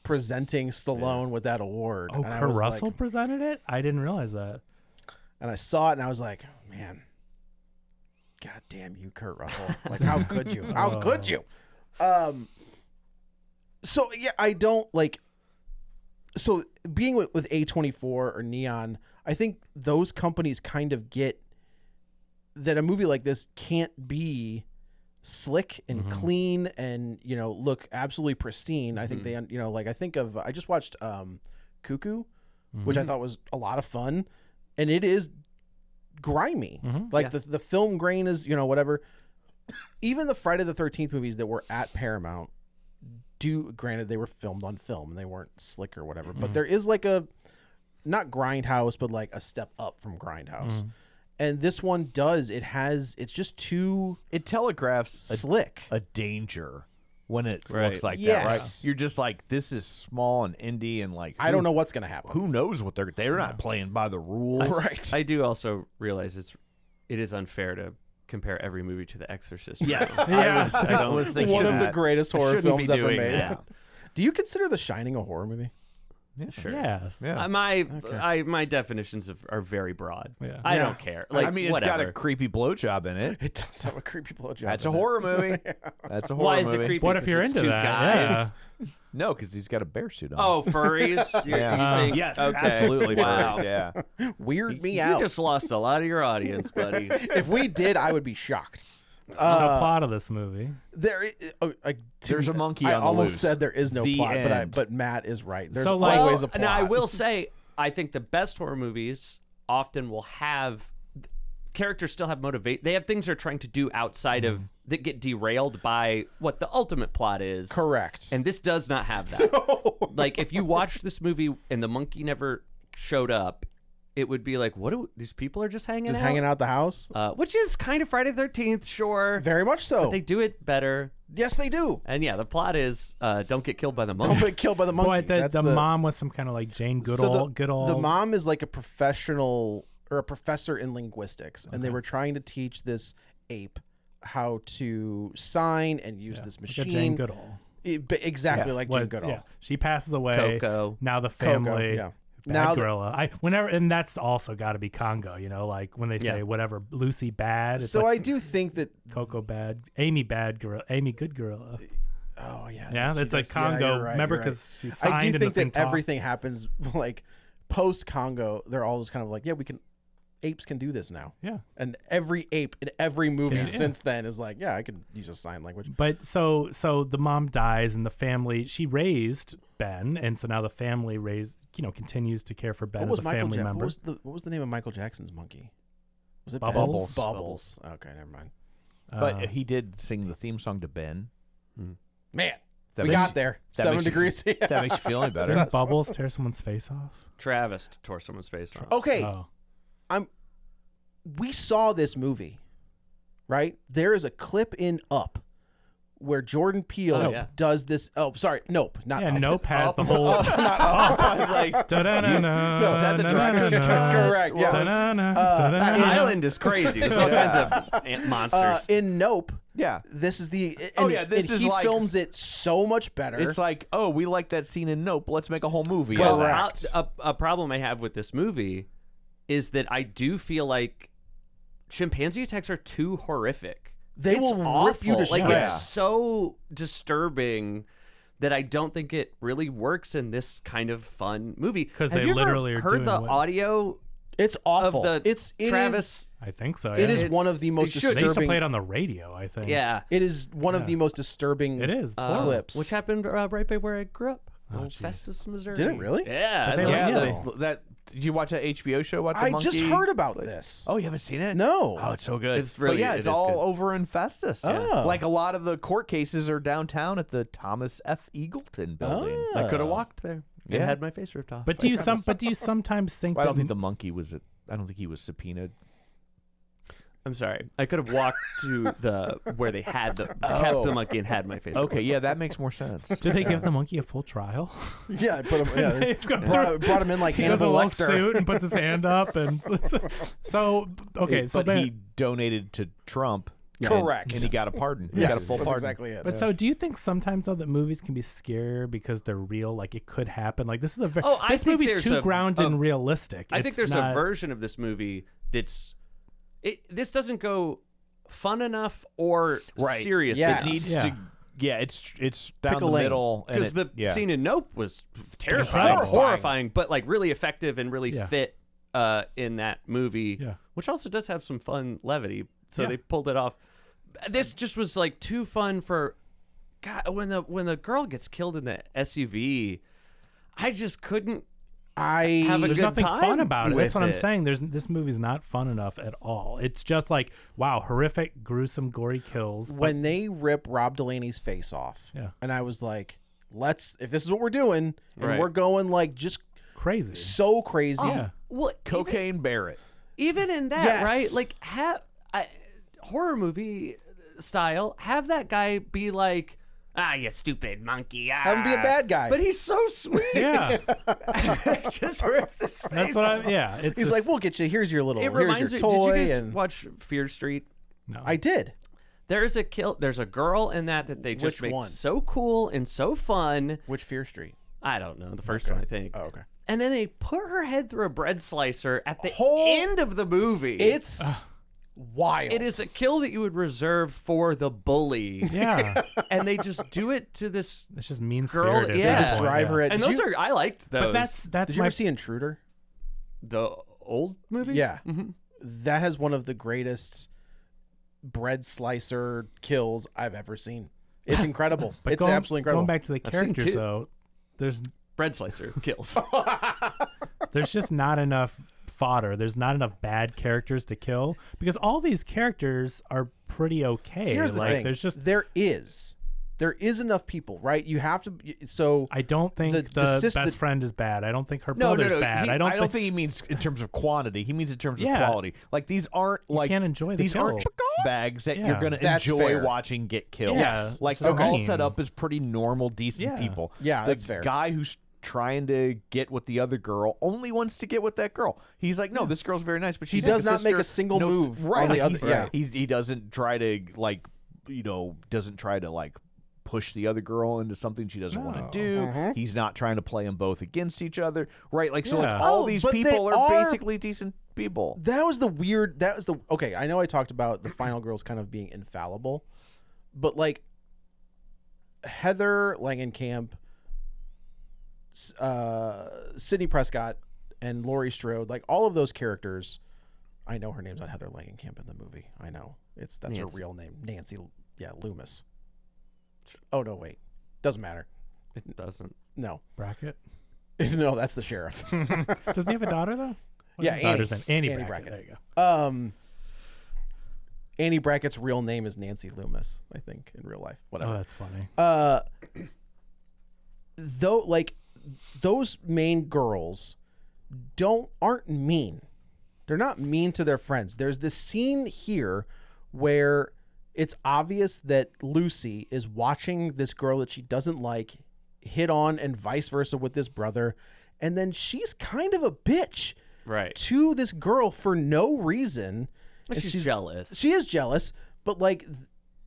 presenting Stallone with that award. Oh, And I Kurt was Russell like- presented it? I didn't realize that. and I saw it and I was like, man, God damn you, Kurt Russell. Like, how could you? How could you? So, yeah, I don't like. So, being with A24 or Neon, I think those companies kind of get that a movie like this can't be slick and clean and, you know, look absolutely pristine. I think they, you know, like, I just watched Cuckoo, which I thought was a lot of fun, and it is grimy. Like the film grain is, you know, whatever. Even the Friday the 13th movies that were at Paramount, granted they were filmed on film and they weren't slick or whatever, but there is like a, not Grindhouse, but like a step up from Grindhouse. And this one it's just too, It telegraphs slick. a danger when it Right. looks like that, Yes. right? You're just like, this is small and indie, and like, I don't know what's going to happen. Who knows what they're not playing by the rules. Right. I do also realize it is unfair to compare every movie to The Exorcist. Yes. I was thinking One of the that. greatest horror shouldn't be films ever doing made. that. Do you consider The Shining a horror movie? Sure. Yes. Yeah. My definitions are very broad. Yeah. I Yeah. don't care. Like, I mean, it's whatever. got a creepy blowjob in it. It does have a creepy blowjob. That's in a it. horror movie. That's a horror Why is movie. it creepy? What if 'Cause you're it's into two that? guys? Yeah. No, because he's got a bear suit on. Oh, furries? You think? Yes, Okay. absolutely. Wow. Furries, yeah. Weird me You out. just lost a lot of your audience, buddy. If we did, I would be shocked. So plot of this movie. There's a monkey I on the almost loose. said there is no The plot, end. but Matt is right. There's So, like- always a plot. Now, I will say, I think the best horror movies often will have characters still have motivate. They have things they're trying to do outside of that get derailed by what the ultimate plot is. Correct. And this does not have that. Like, if you watched this movie and the monkey never showed up, it would be like, these people are just hanging out? hanging out the house. Which is kind of Friday the 13th, sure. Very much so. They do it better. Yes, they do. And yeah, the plot is don't get killed by the Don't monkey. get killed by the monkey. Boy, That's the mom was some kind of like Jane Goodall. The mom is like a professional or a professor in linguistics, and they were trying to teach this ape how to sign and use this like machine. a Jane Goodall. Exactly like Jane Goodall. Yeah, she passes away. Coco. Now the Coco, family. yeah. Bad Now gorilla. And that's also got to be Congo. You know, like when they say whatever Lucy bad. It's So like I do think that. Coco bad, Amy bad gorilla, Amy good gorilla. Oh yeah. Yeah, she that's like does- Congo. you're right, Remember, you're right. because she signed I do and think the thing that talked. everything happens like post Congo. They're all just kind of like, yeah, apes can do this now. Yeah. And every ape in every movie Yeah. since then is like, yeah, I can use a sign language. But so the mom dies and the family, she raised Ben, and so now the family continues to care for Ben as a family member. What was the name of Michael Jackson's monkey? Was it Bubbles? Ben? Bubbles. Okay, never mind. But he did sing the theme song to Ben. Man, That we makes- got there. that 7 makes you- degrees. That makes you feel any better. Didn't Bubbles tear someone's face off? Travis tore someone's face off. Okay, Oh. we saw this movie, right? There is a clip in Up where Jordan Peele Oh, yeah. does this. Oh, sorry, Nope, not Yeah, Up. Nope has the whole. I was like, Is that the director's cut? Correct, yes. That in- island is crazy. There's all kinds of monsters. In Nope, yeah. this is the. And, Oh, yeah, this and is he like- films it so much better. It's like, oh, we like that scene in Nope. Let's make a whole movie. Well, out of that. Correct. A problem I have with this movie is that I do feel like chimpanzee attacks are too horrific. They It's will rip you to awful. Like, shreds. it's so disturbing that I don't think it really works in this kind of fun movie. 'Cause Have they you ever literally are heard doing the what- audio It's awful. of the it Travis? is- I think so. It yeah. is one of the most it should- They used to disturbing. play it on the radio, I think. Yeah. It is one of Yeah. the most disturbing. It is. It's clips. Which happened right by where I grew up. Oh, Old geez. Festus, Missouri. Did it really? Yeah. But they Yeah, Yeah. that. Did you watch that HBO show about the I monkey? just heard about this. Oh, you haven't seen it? No. Oh, it's so good. It's really- But yeah, it it's is all good. over in Festus. Oh. Like a lot of the court cases are downtown at the Thomas F. Eagleton building. Oh. I could have walked there and Yeah. had my face ripped off. But do you sometimes think I that don't think the monkey was. I don't think he was subpoenaed. I'm sorry. I could have walked to the where they had kept the monkey and had my face. Okay, yeah, that makes more sense. did they give the monkey a full trial? Yeah, I put him. Yeah, They've got- brought him in like he does a Hannibal little Lecter. suit and puts his hand up, and so okay. So but then, he donated to Trump. Correct. And he got a pardon. He Yes, got a full that's pardon. exactly it. But yeah. so, do you think sometimes though that movies can be scary because they're real? Like it could happen. Like this is a very Oh, I this think movie's there's too a- grounded a- and realistic. I think It's there's not- a version of this movie that's this doesn't go fun enough or Right. serious Yes. It needs Yeah. to. Yeah, it's down Pick a the lane. middle. and because it- the scene in Nope was terrifying, Horrifying. horrifying, but like really effective and really Yeah. fit in that movie, Yeah. which also does have some fun levity. So Yeah. they pulled it off. This just was like too fun for God. When the girl gets killed in the SUV, I just couldn't have a There's good nothing time fun about it. That's with what I'm it. saying. This movie's not fun enough at all. It's just like, wow, horrific, gruesome, gory kills. but- When they rip Rob Delaney's face off, Yeah. and I was like, if this is what we're doing, and Right. we're going like just crazy. so crazy. Yeah. Well, Cocaine Barrett. even in that, Yes. right? Like horror movie style, have that guy be like, you stupid monkey. Have him be a bad guy. But he's so sweet. Yeah. Just rips his face That's what off. Yeah. It's He's just, like, we'll get you. Here's your little. It Here's reminds your me. toy. Did you guys and watch Fear Street? no. I did. There's a girl in that they just Which make one? so cool and so fun. Which Fear Street? I don't know, the first one, I think. Oh, okay. And then they put her head through a bread slicer at the Whole- end of the movie. It's wild. It is a kill that you would reserve for the bully. Yeah. And they just do it to this. It's just mean Girl, spirited. yeah. They just drive her at. And Did those you, are I liked those. But that's did you my ever see Intruder? the old movie. Yeah. Mm-hmm. That has one of the greatest bread slicer kills I've ever seen. It's incredible. But It's absolutely incredible. Going back to the I've seen characters two. though, there's Bread slicer kills. just not enough fodder. There's not enough bad characters to kill because all these characters are pretty okay. Here's the like thing. there's just there is enough people, right? You have to. So I don't think the the, best the- friend is bad. I don't think her No, no, brother's no, bad. he- I don't I don't think think he means in terms of quantity. He means in terms Yeah. of quality. Like these aren't like can't enjoy the these kill. aren't bags that Yeah. you're gonna That's enjoy fair. watching get killed. Yes. Like That's they're what I all mean. set up as pretty normal, decent Yeah. people. Yeah, the that's fair. guy who's trying to get with the other girl only wants to get with that girl. He's like, no, this girl's very nice, but she's does like not make a sister. single No, move right? on the like, other- he's- yeah. he doesn't try to like, doesn't try to like push the other girl into something she doesn't want No. to do. He's not trying to play them both against each other, right? Like so, Yeah. like all Oh, these but they people are are- basically decent people. that was the weird. That was the okay. I know I talked about the final girls kind of being infallible, but like Heather Langenkamp, Sidney Prescott, and Laurie Strode, like all of those characters. I know her name's not Heather Langenkamp in the movie. I know that's her Nancy. real name, Nancy. Yeah, Loomis. Oh no, wait, doesn't matter. It doesn't. No, Brackett. no, that's the sheriff. Doesn't he have a daughter though? What's Yeah, his daughter's name? Annie Annie Brackett. Brackett. There you go. Annie Brackett's real name is Nancy Loomis, I think, in real life. Whatever. Oh, that's funny. Though, like those main girls aren't mean. They're not mean to their friends. There's this scene here where it's obvious that Lucy is watching this girl that she doesn't like hit on and vice versa with this brother, and then she's kind of a bitch Right. to this girl for no reason. But And she's jealous. She is jealous, but like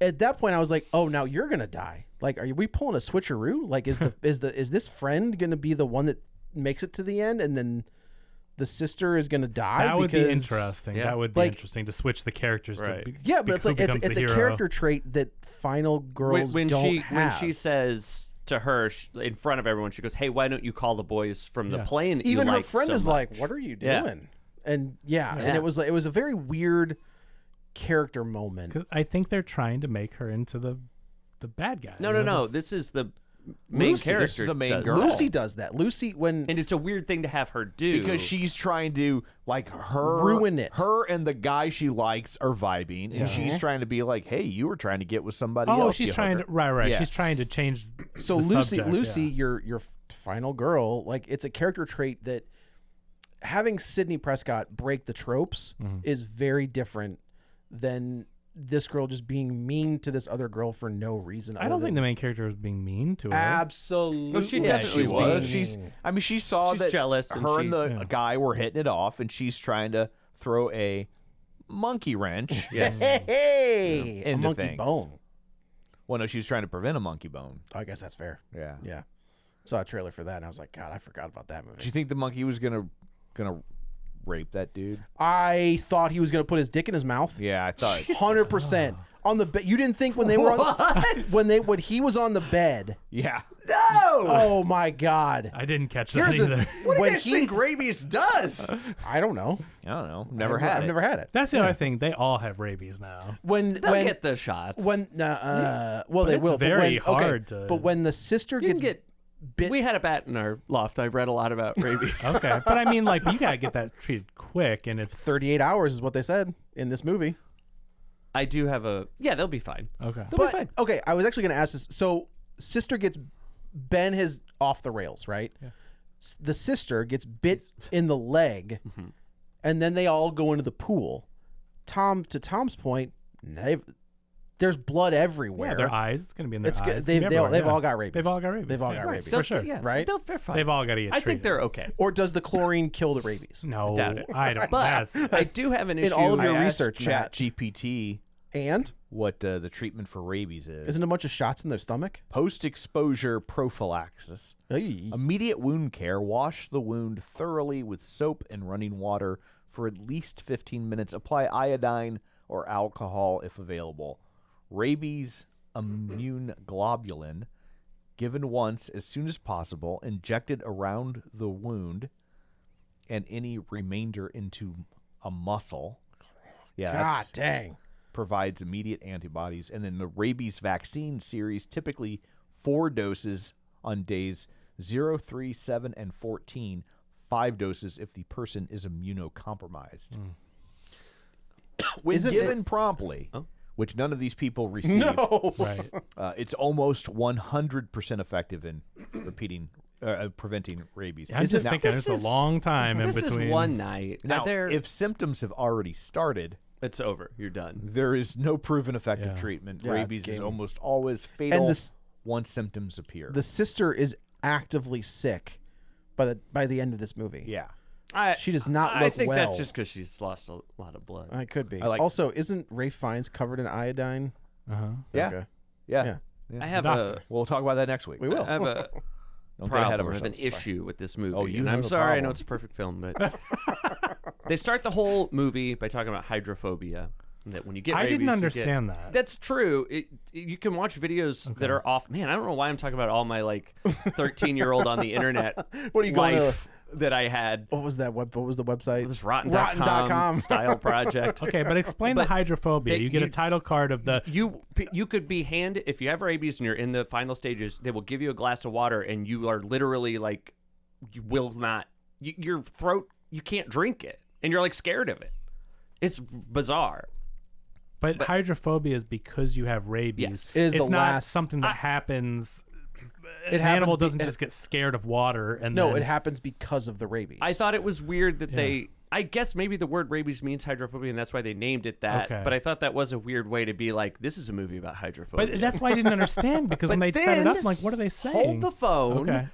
at that point I was like, "Oh, now you're going to die." Like, are we pulling a switcheroo? Like is this friend going to be the one that makes it to the end and then the sister is going to die? That would be because- interesting. Yeah. That would be Like- interesting to switch the characters. Right. Yeah, but it's who like it's becomes a the hero. character trait that final girls when don't she have. when she says to her in front of everyone, she goes, "Hey, why don't you call the boys from the Yeah. plane that even you her like friend so is like, much?" "What are you Yeah. doing?" And and Yeah. it was a very weird character moment. 'Cause I think they're trying to make her into the bad guy. No, you no, know, no. This is the main Lucy. character. This is the main does girl. that. Lucy does that. Lucy when And it's a weird thing to have her do Because she's trying to like her Ruin it. Her and the guy she likes are vibing, and she's trying to be like, "Hey, you were trying to get with somebody Oh, else." she's you trying to hooker." right. Yeah. She's trying to change. so the Lucy subject, Lucy yeah. your final girl, like it's a character trait that having Sidney Prescott break the tropes Mm-hmm. is very different than this girl just being mean to this other girl for no reason. I don't think the main character was being mean to her. absolutely. Well, she Yeah, definitely she was. was. I mean, she saw She's that jealous and her she- and the yeah. guy were hitting it off, and she's trying to throw a monkey wrench. Yes. Hey, a Into monkey things. bone. Well, no, she was trying to prevent a monkey bone. I guess that's fair. Yeah. Yeah, saw a trailer for that, and I was like, God, I forgot about that movie. Do you think the monkey was gonna rape that dude. I thought he was going to put his dick in his mouth. Yeah, I thought. 100% on the bed. You didn't think when they were on when he was on the bed. Yeah. No. Oh my God. I didn't catch that Here's the- either. What do when you guys he- think rabies does? I don't know. I don't know. Never had I've it. never had it. That's the other thing. They all have rabies now. When They'll get the shots. well they it's will. very but when, hard to- But when the sister you can gets get. bit, We had a bat in our loft. I read a lot about rabies. Okay, but I mean, like, you gotta get that treated quick, and it's 38 hours is what they said in this movie. I do have a. Yeah, they'll be fine. Okay. They'll be fine. Okay, I was actually going to ask this. So, sister gets Ben is off the rails, right? Yeah. The sister gets bit in the leg, and then they all go into the pool. To Tom's point, there's blood everywhere. Yeah, their eyes. It's gonna be in their eyes. They've Everywhere, they've yeah. all got rabies. They've all got rabies. They've all yeah. got rabies. They'll- For sure. Yeah, Right? They're fine. They've all got to get I treated. think they're okay. Or does the chlorine kill the rabies? No, doubt it. I don't. But That's I do have an issue. In all of your I asked research, Matt. ChatGPT And what the treatment for rabies is. isn't a bunch of shots in their stomach? Post-exposure prophylaxis. Ay. Immediate wound care. Wash the wound thoroughly with soap and running water for at least 15 minutes. Apply iodine or alcohol if available. Rabies immune globulin, given once as soon as possible, injected around the wound and any remainder into a muscle. Yeah, God that's- dang. provides immediate antibodies. And then the rabies vaccine series, typically 4 doses on days 0, 3, 7, and 14, 5 doses if the person is immunocompromised. When Isn't given promptly, which none of these people received, No. right. it's almost 100% effective in preventing rabies. I'm just Now- thinking this it's is- a long time in This between. is one night. Now, They're- if symptoms have already started, it's over. You're done. there is no proven effective Yeah. treatment. Yeah, it's Rabies is game. almost always fatal this- once symptoms appear. The sister is actively sick by the end of this movie. Yeah. She does not I look think well. that's just because she's lost a lot of blood. It could be. I like- Also, isn't Ray Fiennes covered in iodine? Uh-huh. Yeah. Okay. Yeah. Yeah. I have doctor. We'll talk about that next week. We will. I have a Don't get ahead problem. of I have an ourselves. issue with this movie. Oh, you and have I'm a sorry. I know problem. it's a perfect film, but they start the whole movie by talking about hydrophobia. That when you get I rabies, didn't you understand get- that. That's true. You can watch videos that are off. Man, I don't know why I'm talking about all my 13-year-old on the internet. What are you going to- life that I had? What was that? What was the website? This rotten.com Rotten.com. style project. Okay, but explain But the hydrophobia. they- You get a title card of the. You could be handed, if you have rabies and you're in the final stages, they will give you a glass of water and you are literally like, you will not, your throat, you can't drink it and you're like scared of it. It's bizarre. But hydrophobia is because you have rabies. Yes. Is it's the not last- something that happens. It An animal happens be- doesn't just get scared of water and No, then, it happens because of the rabies. I thought it was weird that I guess maybe the word rabies means hydrophobia and that's why they named it that. Okay. But I thought that was a weird way to be like, this is a movie about hydrophobia. But that's why I didn't understand because when they But set it up, then I'm like, what are they saying? hold the phone. Okay.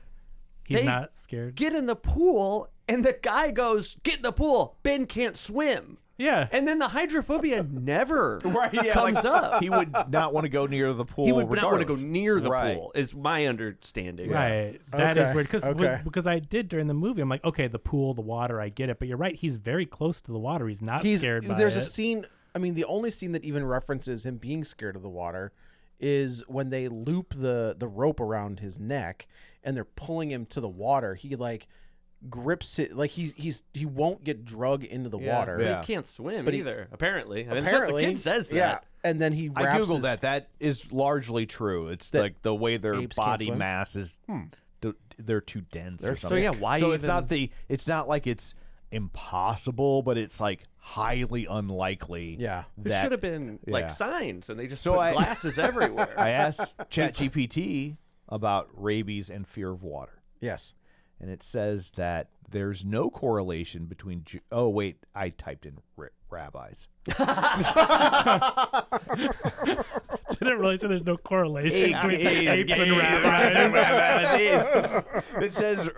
He's They not scared. Get in the pool and the guy goes, get in the pool. Ben can't swim. Yeah. And then the hydrophobia never Yeah, comes up. He would not want to go near the pool. He would not want to go regardless. near the Right. pool, is my understanding. Right. That is Okay. weird Okay. because I did during the movie. I'm like, okay, the pool, the water, I get it. But you're right. He's very close to the water. He's not scared by There's it. a scene. I mean, the only scene that even references him being scared of the water is when they loop the rope around his neck and they're pulling him to the water. He like grips it like he won't get drug into the water. But Yeah. he can't swim But he- either, apparently. I mean, Apparently, the kid says that. Yeah, and then he I wraps googled his that. That is largely true. It's That like the way their apes can't body swim? mass is. They're too dense or They're something. So, yeah, why So it's even- not it's not like it's impossible, but it's like highly unlikely. Yeah. This that- should have been like yeah. signs, and they just So put I- glasses everywhere. I asked ChatGPT about rabies and fear of water. Yes. And it says that there's no correlation between. Oh wait, I typed in rabbis. Didn't realize that there's no correlation between apes and rabbis. rabbis. It says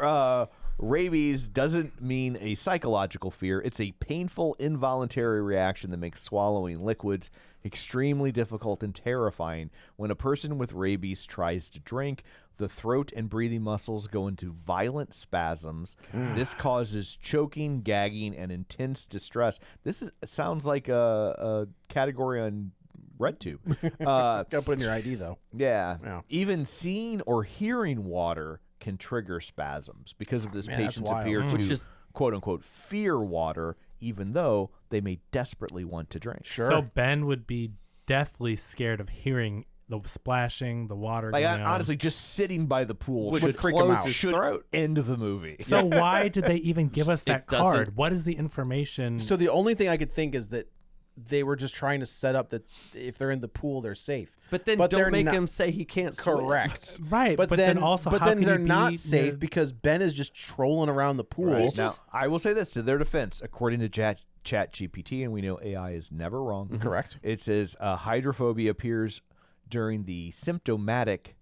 rabies doesn't mean a psychological fear. It's a painful, involuntary reaction that makes swallowing liquids extremely difficult and terrifying. When a person with rabies tries to drink, The throat and breathing muscles go into violent spasms. This causes choking, gagging, and intense distress. Sounds like a category on RedTube. Gotta put in your ID though. Yeah. Yeah. Even seeing or hearing water can trigger spasms because of this. Man, that's Patients wild. appear to Which is- quote unquote fear water, even though they may desperately want to drink. Sure. So Ben would be deathly scared of hearing the splashing, the water Like going on. honestly, just sitting by the pool Would should freak him close out. his throat. End the movie. So why did they even give us that doesn't- card? What is the information? So the only thing I could think is that they were just trying to set up that if they're in the pool, they're safe. But then they're don't make not- him say he can't swim. Correct. Right, but then also but how then can they're you not be safe near- because Ben is just trolling around the pool. Right. Now, I will say this to their defense. According to Chat GPT, and we know AI is never wrong. Correct. It says hydrophobia appears during the symptomatic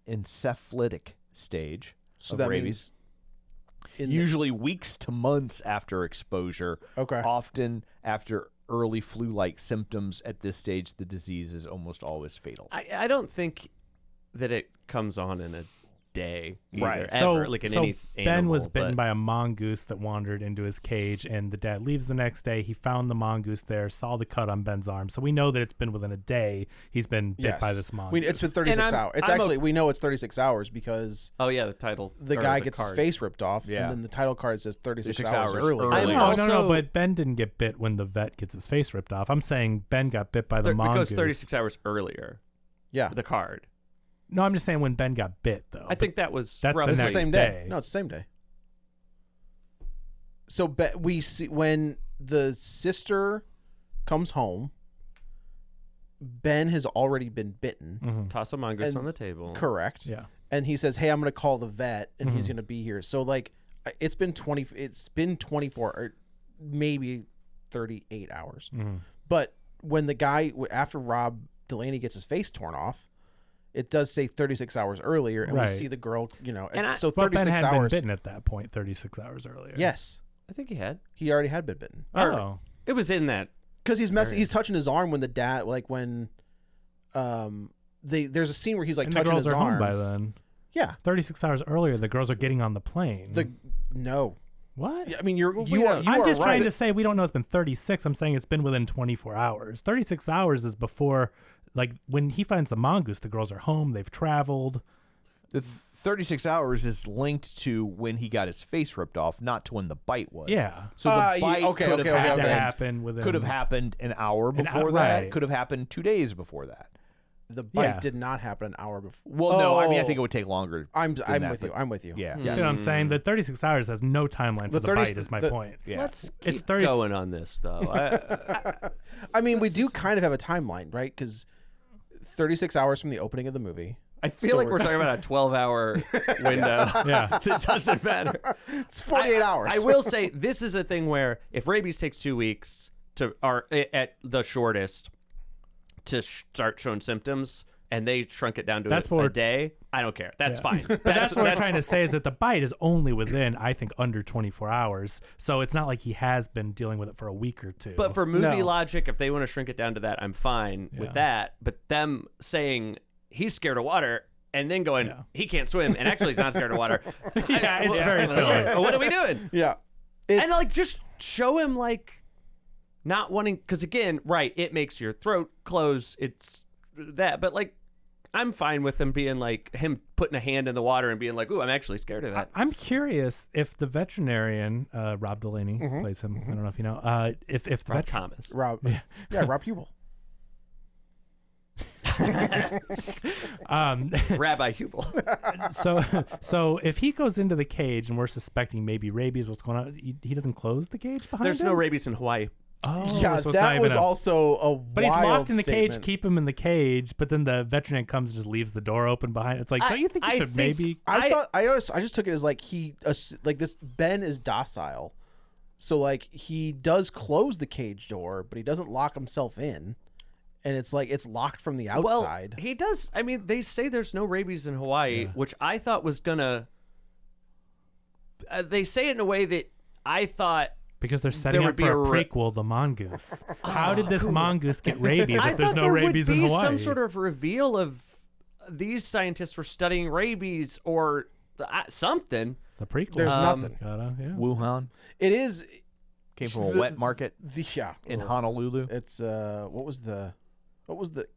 encephalitic stage So of that rabies. means Usually weeks to months after exposure. Okay. Often after early flu-like symptoms. At this stage, the disease is almost always fatal. I don't think that it comes on in a day either, Right. ever, like in any Ben animal, was bitten but- by a mongoose that wandered into his cage, and the dad leaves the next day. He found the mongoose there, saw the cut on Ben's arm, so we know that it's been within a day he's been bit by this mongoose. It's been 36 And I'm- hours. It's I'm actually we know it's 36 hours because Oh yeah, the title. the or guy the gets card. his face ripped off, Yeah. and then the title card says 36 36 hours hours early. early. I'm No, also- but Ben didn't get bit when the vet gets his face ripped off. I'm saying Ben got bit by the It mongoose. goes 36 hours earlier. Yeah, The card. No, I'm just saying when Ben got bit, though. I think that was that's the roughly it's the next same day. day. No, it's the same day. So we see when the sister comes home, Ben has already been bitten. Toss a mongoose And- on the table. Correct. Yeah. And he says, "Hey, I'm going to call the vet, and he's going to be here." So like, it's been 24 or maybe 38 hours. But when the guy after Rob Delaney gets his face torn off, it does say 36 hours earlier, and we Right. see the girl. And so But Ben 36 had hours. been bitten at that point 36 hours earlier. Yes, I think he had. he already had been bitten Oh. It was in that. because he's touching his arm when the dad when there's a scene where he's like And the touching girls his are arm. home by then. Yeah. 36 hours earlier, the girls are getting on the plane. No. What? I mean, you I'm are just right. trying to say we don't know it's been 36. I'm saying it's been within 24 hours. 36 hours is before, like, when he finds the mongoose, the girls are home, they've traveled. The 36 hours is linked to when he got his face ripped off, not to when the bite was. Yeah. So the bite okay, could okay, have okay, Had happened, to happen within. could have happened an hour An before hour, that. right. Could have happened 2 days before that. The bite Yeah. did not happen an hour before. Well, no, I mean I Oh. think it would take longer. I'm that, with you. but- I'm with you. Yeah. You see what I'm saying? The 36 hours has no timeline for The the 30 bite, is my the- point. Yeah. Let's It's keep 30 going on this though. I mean, we do kind of have a timeline, right? Because 36 hours from the opening of the movie. I feel So like we're- we're talking about a 12-hour window. Yeah. It doesn't matter. It's 48 hours. I will say this is a thing where if rabies takes 2 weeks at the shortest to start showing symptoms, and they shrunk it down to That's a what day, I don't care. That's Yeah. fine. But that's what we're trying to say is that the bite is only within, I think, under 24 hours. So it's not like he has been dealing with it for a week or two. But for movie No. logic, if they want to shrink it down to that, I'm fine with Yeah. that. But them saying he's scared of water and then going, he can't swim, and actually he's not scared of water. yeah, it's very silly. What are we doing? yeah. And like just show him like not wanting, because again, right, it makes your throat close. It's that, but like I'm fine with him being like him putting a hand in the water and being like, "Ooh, I'm actually scared of that." I'm curious if the veterinarian, Rob Delaney plays him. I don't know if you know. If the Rob Thomas. Rob. Yeah, Rob Hubel. Rabbi Hubel. so if he goes into the cage and we're suspecting maybe rabies, what's going on? He doesn't close the cage behind There's him? no rabies in Hawaii. Oh, Yeah, so it's not that even was a- also a But he's wild locked in the cage. statement. Keep him in the cage. But then the veterinarian comes and just leaves the door open behind. It's like, don't you think you I should think- maybe? I just took it as like like this Ben is docile, so like he does close the cage door, but he doesn't lock himself in, and it's like it's locked from the outside. Well, he does. I mean, they say there's no rabies in Hawaii, which I thought was gonna. They say it in a way that I thought. Because they're setting There up would for be a prequel, the mongoose. How did this mongoose get rabies I if there's thought no there rabies would in be Hawaii? some sort of reveal of these scientists were studying rabies or something. It's the prequel. There's nothing. Wuhan It is came from a wet market yeah. in Honolulu. It's what was the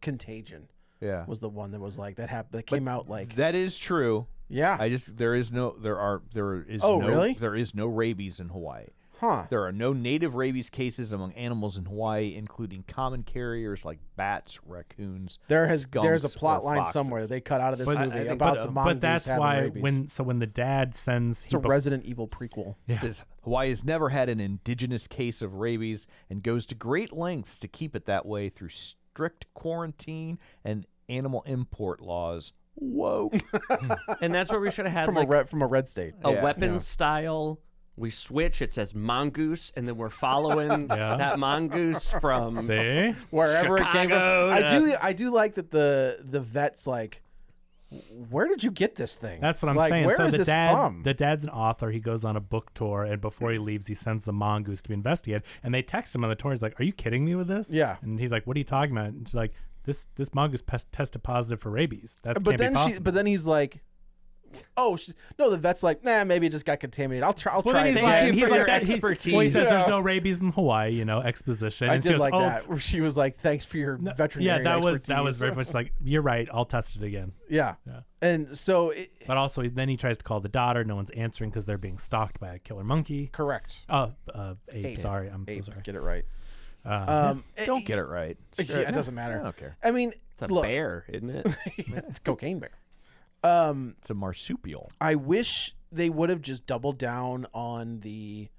Contagion? Yeah, Was the one that was like that happened that came out like that is true. yeah. There is no really? there is no rabies in Hawaii. Huh. There are no native rabies cases among animals in Hawaii, including common carriers like bats, raccoons. There's a skunks, plot or line foxes. somewhere that they cut out of this But, movie about the mongoose but that's having why rabies. when the dad sends It's a Resident Evil prequel. Yeah. It says Hawaii has never had an indigenous case of rabies and goes to great lengths to keep it that way through strict quarantine and animal import laws. Whoa. And that's where we should have had From like a red state. a Yeah. weapons style. We switch. It says mongoose, and then we're following that mongoose from. See? Wherever it came Chicago from. I do like that the vet's like, where did you get this thing? That's what I'm like, saying. Where So is the this dad, from? the dad's an author. He goes on a book tour, and before he leaves, he sends the mongoose to be investigated. And they text him on the tour. He's like, "Are you kidding me with this?" Yeah. And he's like, "What are you talking about?" And she's like, "This mongoose tested positive for rabies. That But can't be then possible." but then he's like, oh no, the vet's like, nah, maybe it just got contaminated. I'll try Well, it then he's again. like, Thank you he's for like your that. expertise. Well, he says Yeah. there's no rabies in Hawaii. Exposition. I And she did goes, like "Oh, that where she was like, thanks for your veterinary Yeah, that was expertise. very much like, you're right. I'll test it again. Yeah. Yeah. And so But also, then he tries to call the daughter. No one's answering because they're being stalked by a killer monkey. correct. Ape. Sorry, I'm so Ape, sorry. get it right. Don't get it right. Yeah, it doesn't matter. I don't care. I mean, It's a look, bear, isn't it? it's cocaine bear. It's a marsupial. I wish they would have just doubled down on the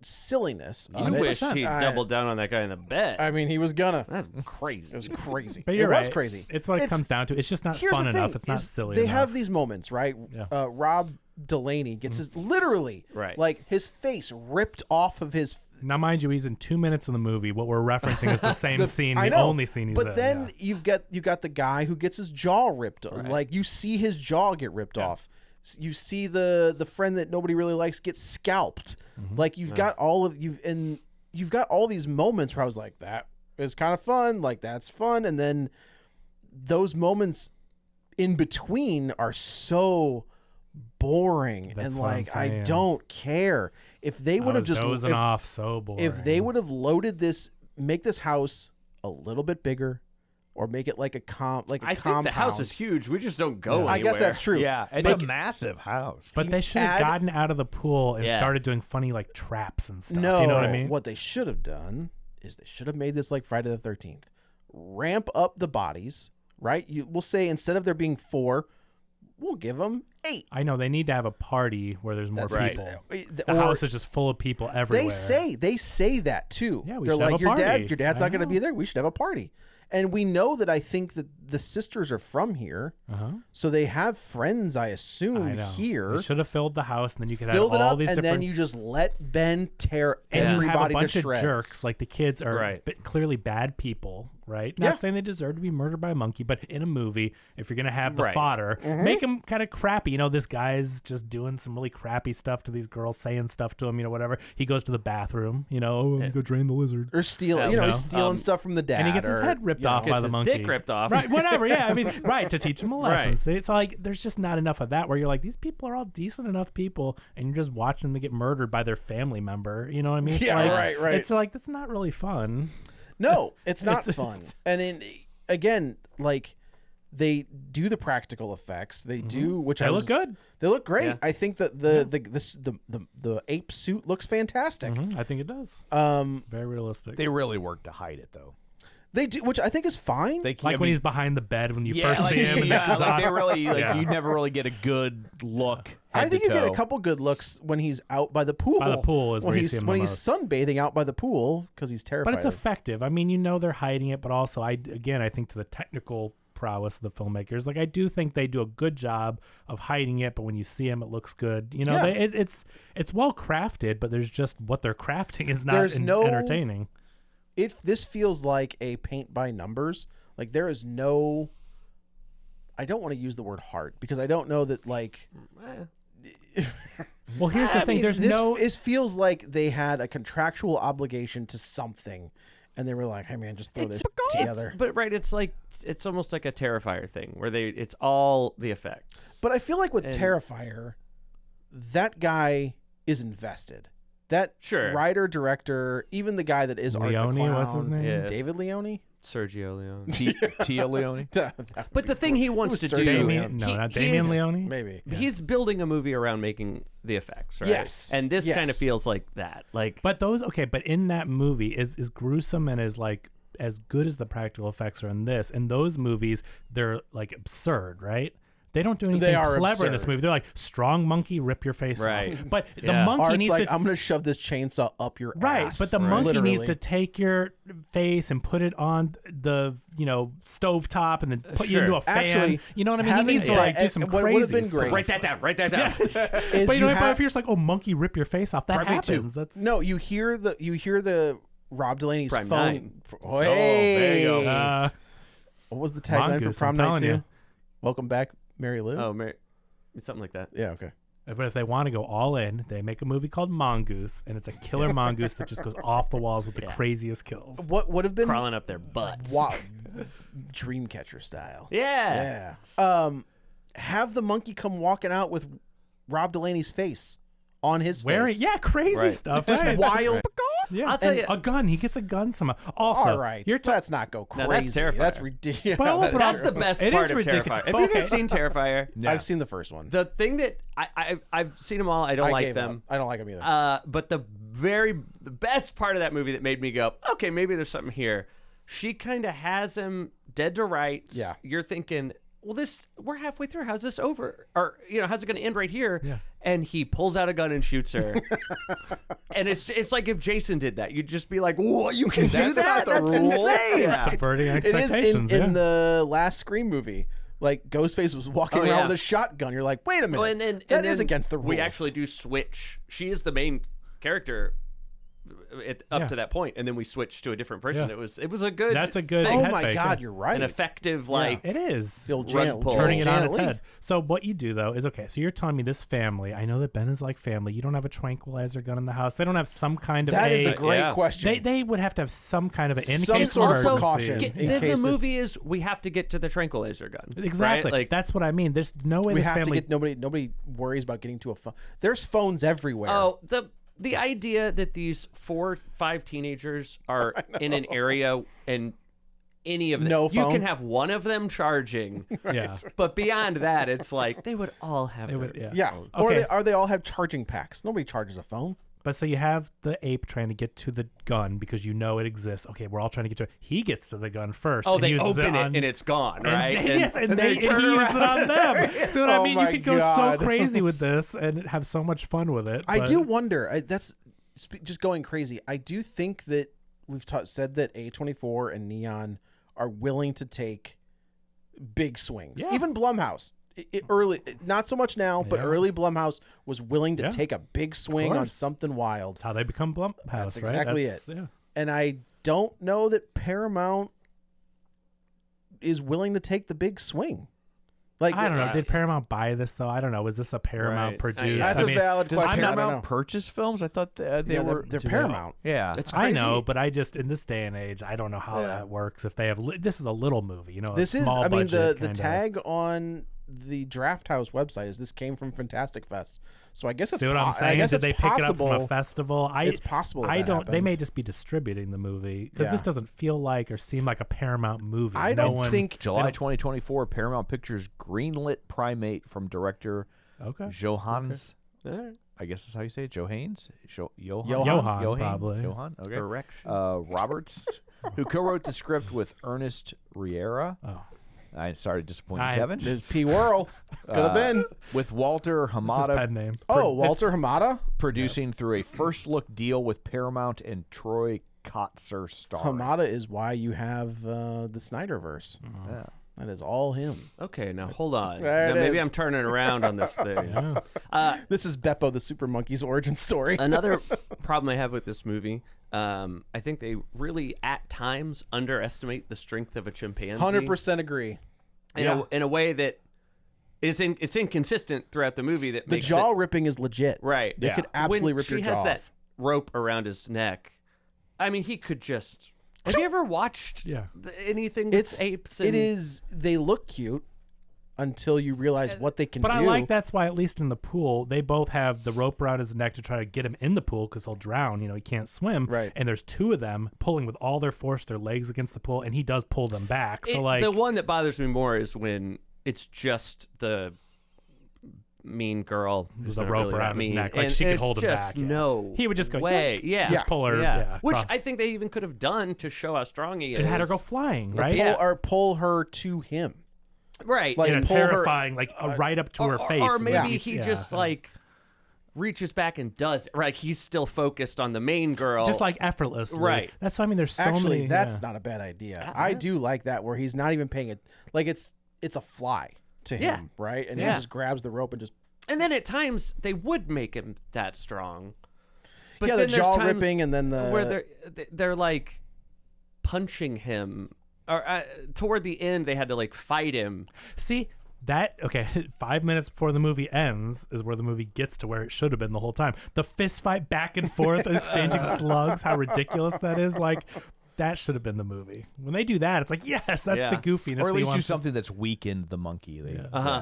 silliness of You it. wish he'd I- doubled down on that guy in the bed. I mean, he was gonna. That's crazy. It was crazy. But you're it right. was crazy. It's what it comes down to. It's just not Here's fun the enough. thing, It's not is silly They enough. have these moments, right? Yeah. Rob Delaney gets his literally Right. like his face ripped off of his. Now, mind you, he's in 2 minutes in the movie. What we're referencing is the same scene, I the know, only scene he's but in. then yeah. you got the guy who gets his jaw ripped off. Like you see his jaw get ripped off. You see the friend that nobody really likes get scalped. Like you've got all of you've got all these moments where I was like, that is kind of fun. Like that's fun, and then those moments in between are so boring That's and what I'm like I saying. don't care. If they would I have was just dozing off so boring. if they would have loaded this, make this house a little bit bigger, or make it like a I compound. think the house is huge. We just don't go I guess anywhere. that's true. Yeah, it's Make a it- massive house. But they should have add- gotten out of the pool and Yeah. started doing funny like traps and stuff. No, You know what I mean? What they should have done is they should have made this like Friday the 13th. Ramp up the bodies, right? We'll say instead of there being 4, we'll give them 8. I know they need to have a party where there's more That's people. The Or house is just full of people everywhere. they say that too. Yeah, we They're should have like a your party." dad's I not going to know. be there. We should have a party. And we know that I think that the sisters are from here. Uh-huh. So they have friends, I assume, I know. here. They should have filled the house, and then you could have Filled it all up, these and different. then you just let Ben tear and you have a everybody bunch to of shreds. jerks. Like the kids are Right. clearly bad people, right? Not Yeah. saying they deserve to be murdered by a monkey, but in a movie, if you're gonna have the Right. fodder, Mm-hmm. make them kind of crappy. This guy's just doing some really crappy stuff to these girls, saying stuff to him. Whatever. He goes to the bathroom. Oh, I'm gonna go drain the lizard. Or steal, Yeah, he's no. stealing stuff from the dad. And he gets his or, head ripped you know. off by Gets the his monkey. dick ripped off. Right, whatever. Yeah, I mean, right, to teach him a lesson. Right. See, so like, there's just not enough of that where you're like, these people are all decent enough people, and you're just watching them get murdered by their family member. You know what I mean? It's Yeah, like, right. It's like that's not really fun. No, it's not It's- fun. And again, like they do the practical effects. They do, which They look good. They look great. Yeah. I think that the ape suit looks fantastic. Mhm, I think it does. Very realistic. they really work to hide it, though. They do, which I think is fine. They Like when he's behind the bed when you yeah, first like, see him. And yeah, the like they really Yeah. you never really get a good look. I head think to you get a toe. couple good looks when he's out by the pool. By the pool is when where you he's see him when the he's most. sunbathing out by the pool because he's terrified. But it's of- effective. I mean, they're hiding it, but also I think to the technical prowess of the filmmakers, like I do think they do a good job of hiding it, but when you see him, it looks good. Yeah. It's well crafted, but there's just what they're crafting is not There's no- entertaining. This feels like a paint by numbers. Like there is no. I don't want to use the word heart because I don't know that like. Well, here's the thing. There's This no. it feels like they had a contractual obligation to something, and they were like, "Hey man, just throw this together." But it's like it's almost like a Terrifier thing where it's all the effects. But I feel like with And- Terrifier, that guy is invested. That Sure. writer, director, even the guy that is Art the Leone, Clown, what's his name? Yes. David Leone. Sergio Leone. Tia Leone. But the thing he wants to Sergio do, Leone? Damien, no, he- not he Damien is- Leone. Maybe. he's building a movie around making the effects, right? Yes. And this kind of Yes. feels like that. Like, But but in that movie is gruesome and is like as good as the practical effects are in this. In those movies, they're like absurd, right? They don't do anything are clever in this absurd. movie. They're like strong monkey, rip your face Right. off. But the Yeah. monkey Art's needs like, to I'm gonna shove this chainsaw up your right. ass. But the monkey needs Literally. to take your face and put it on the stove top and then put you into a fan. Actually, You know what I mean? He having- needs to yeah, like do some what crazy would've been stuff. great. write that down. Write that down. Yes. Is But you know you what? have- If you're just like, oh, monkey, rip your face off, that PRIMATE 2. happens. That's No, you hear the Rob Delaney's Prime phone. 9. Oh, hey. there you go. What was the tagline Mongoose, for Prom I'm Night telling 2? you. Welcome back, Mary Lou. Oh, something like that. Yeah, okay. But if they want to go all in, they make a movie called Mongoose, and it's a killer mongoose that just goes off the walls with the Yeah. craziest kills. What would have been Crawling up their butts. wow, Dreamcatcher style. Yeah. Yeah. Have the monkey come walking out with Rob Delaney's face on his Wearing, face. yeah, crazy Right. stuff. Just right. wild. Yeah. I'll tell And you- a gun. He gets a gun somehow. Also, All right, you're let's not go Now, crazy. that's Terrifier. That's ridiculous. But That's the best It part is of ridiculous. Terrifier. Have But you okay. guys seen Terrifier? I've seen the first one. The thing that I've seen them all. I don't like gave them. up. I don't like them either. But the best part of that movie that made me go, okay, maybe there's something here. She kind of has him dead to rights. Yeah. You're thinking, well, we're halfway through. How's this over? Or how's it going to end right here? Yeah. And he pulls out a gun and shoots her. And it's like if Jason did that, you'd just be like, whoa, you can do that? not the That's rule. insane. Yeah. subverting It is expectations. in yeah. the last Scream movie. Like Ghostface was walking Oh, around yeah. with a shotgun. You're like, wait a minute, Oh, and then that and is then against the rules. We actually do switch. She is the main character up Yeah. to that point, and then we switch to a different person. Yeah. It was a good. That's a good thing. Oh head my fake, God, yeah. you're right. An effective like. It is. The old rug Janet- pull. Turning it on Janet its Leigh. head. So what you do though is okay. So you're telling me this family. I know that Ben is like family. You don't have a tranquilizer gun in the house. They don't have some kind of That is a great Yeah. question. They would have to have some kind of an in Some case sort of emergency. precaution. in The case this- movie is we have to get to the tranquilizer gun. Exactly. Right? Like That's what I mean. There's no way we this have family. to get nobody worries about getting to a phone. There's phones everywhere. oh the idea that these 4-5 teenagers are in an area and any of them No you phone? can have one of them charging, Yeah. but beyond that, it's like they would all have. It their- would, yeah. Yeah, or Okay. they all have charging packs. Nobody charges a phone. But so you have the ape trying to get to the gun because you know it exists. Okay, we're all trying to get to it. He gets to the gun first. Oh, and they uses open it on- and it's gone, and right? they- yes, and then he uses it on them. See what I Oh mean? You my could go God. so crazy with this and have so much fun with it. I but- do wonder. That's just going crazy. I do think that we've said that A24 and Neon are willing to take big swings. Yeah. Even Blumhouse. Not so much now, but Yeah. early Blumhouse was willing to Yeah. take a big swing on course. something wild. That's how they become Blumhouse, That's right? exactly That's- it. Yeah. And I don't know that Paramount is willing to take the big swing. Like I don't know. Did Paramount buy this though? I don't know. Was this a Paramount Right. produced? That's I a mean, valid Does question. I don't Paramount know. purchase films? I thought they Yeah, were. they're do they? Paramount. Yeah. It's I crazy. know, but I just in this day and age, I don't know how Yeah. that works. If they have, this is a little movie, a This is, small I mean, the budget kinda- tag on the Draft House website is this came from Fantastic Fest. So I guess it's See what I'm I saying? guess Did it's they pick it up possible. from a festival? It's possible. I that don't. They may happened. just be distributing the movie because Yeah. this doesnn't feel like or seem like a Paramount movie. I No don't one- think July 2024, Paramount Pictures greenlit Primate from director Okay. Johannes. All right. I guess that's how you say it. Johannes? Johann? Johann, probably. Johann? Okay. Erection. Roberts, who co-wrote the script with Ernest Riera. Oh, I'm sorry to disappoint I- Kevin. There's P. Whirl. Could have been. With Walter what's his Hamada pen name? Oh, Walter Hamada. producing through a first look deal with Paramount and Troy Kotzer starring. Hamada is why you have the Snyderverse. Yeah. That is all him. Okay, now hold on. There it Now, maybe is. I'm turning around on this thing. Yeah. This is Beppo the Super Monkey's origin story. Another problem I have with this movie, I think they really at times underestimate the strength of a chimpanzee. 100% agree. In a way that it's inconsistent throughout the movie. That The makes jaw it, ripping is legit. right. They could absolutely when rip your she jaw has that off. rope around his neck. I mean, he could just Have you ever watched anything with apes? It is. They look cute until you realize what they can But do. I like that's why, at least in the pool, they both have the rope around his neck to try to get him in the pool because he'll drown. He can't swim. Right. And there's two of them pulling with all their force, their legs against the pool, and he does pull them back. So the one that bothers me more is when it's just the mean girl who's the not rope really around that his mean. neck, like And she could it's hold him just back. Yeah. No, He would just go, way, yoink, yeah, just pull her, which cross- I think they even could have done to show how strong he is. and had her go flying, right? Pull her to him. right, Like, In a pull her- terrifying, right up to her face. or and maybe then- he yeah. just like reaches back and does it. Right, he's still focused on the main girl, just like effortlessly. Right. That's what I mean. There's so Actually, many. that's not a bad idea. I do like that where he's not even paying it. Like it's a fly to him, Yeah. right? And he Yeah. just grabs the rope and just And then at times they would make him that strong. But the then there's jaw times ripping and then the where they're like punching him, or toward the end they had to like fight him. See that? Okay, 5 minutes before the movie ends is where the movie gets to where it should have been the whole time. The fist fight back and forth, exchanging slugs. How ridiculous that is! Like that should have been the movie. When they do that, it's like yes, that's the goofiness. Or at that you least want do to- something that's weakened the monkey.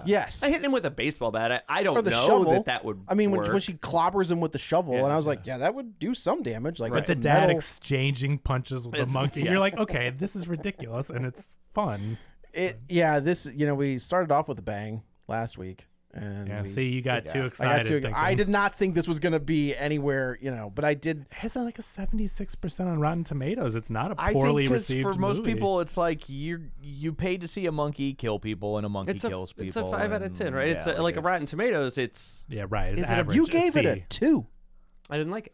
yes. I hit him with a baseball bat. I don't or the know shovel. that would. I mean, work. when she clobbers him with the shovel, and I was like, yeah, that would do some damage. Like But it's the a dad metal- exchanging punches with the monkey. You're like, okay, this is ridiculous and it's fun. This we started off with a bang last week, and Yeah, see, you got too I excited. got to. thinking, I did not think this was going to be anywhere, but I did. It's like a 76% on Rotten Tomatoes. It's not a I poorly think received for most movie. people, it's like you paid to see a monkey kill people, and a monkey kills people. It's a 5 out of 10, right? and, It's yeah, like a Rotten Tomatoes. It's Yeah, right. It's Is it a- average. You A gave it a C. 2. I didn't like it.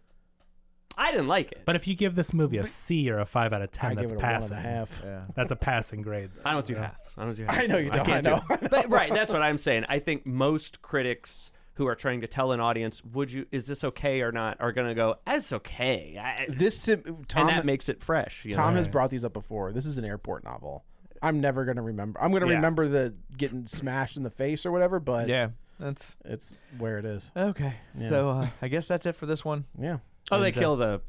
I didn't like it. But if you give this movie a C or a 5 out of 10, I that's give it a passing. 1.5. Yeah. That's a passing grade. I don't do halves. I don't do halves. I know you don't. can't I know. do it. But right, that's what I'm saying. I think most critics who are trying to tell an audience, is this okay or not, are going to go, it's okay. And and that makes it fresh. Tom know? has brought these up before. This is an airport novel. I'm never going to remember. I'm going to remember the getting smashed in the face or whatever, but Yeah, that's it's where it is. okay. Yeah. So I guess that's it for this one. Yeah. Oh, they kill him.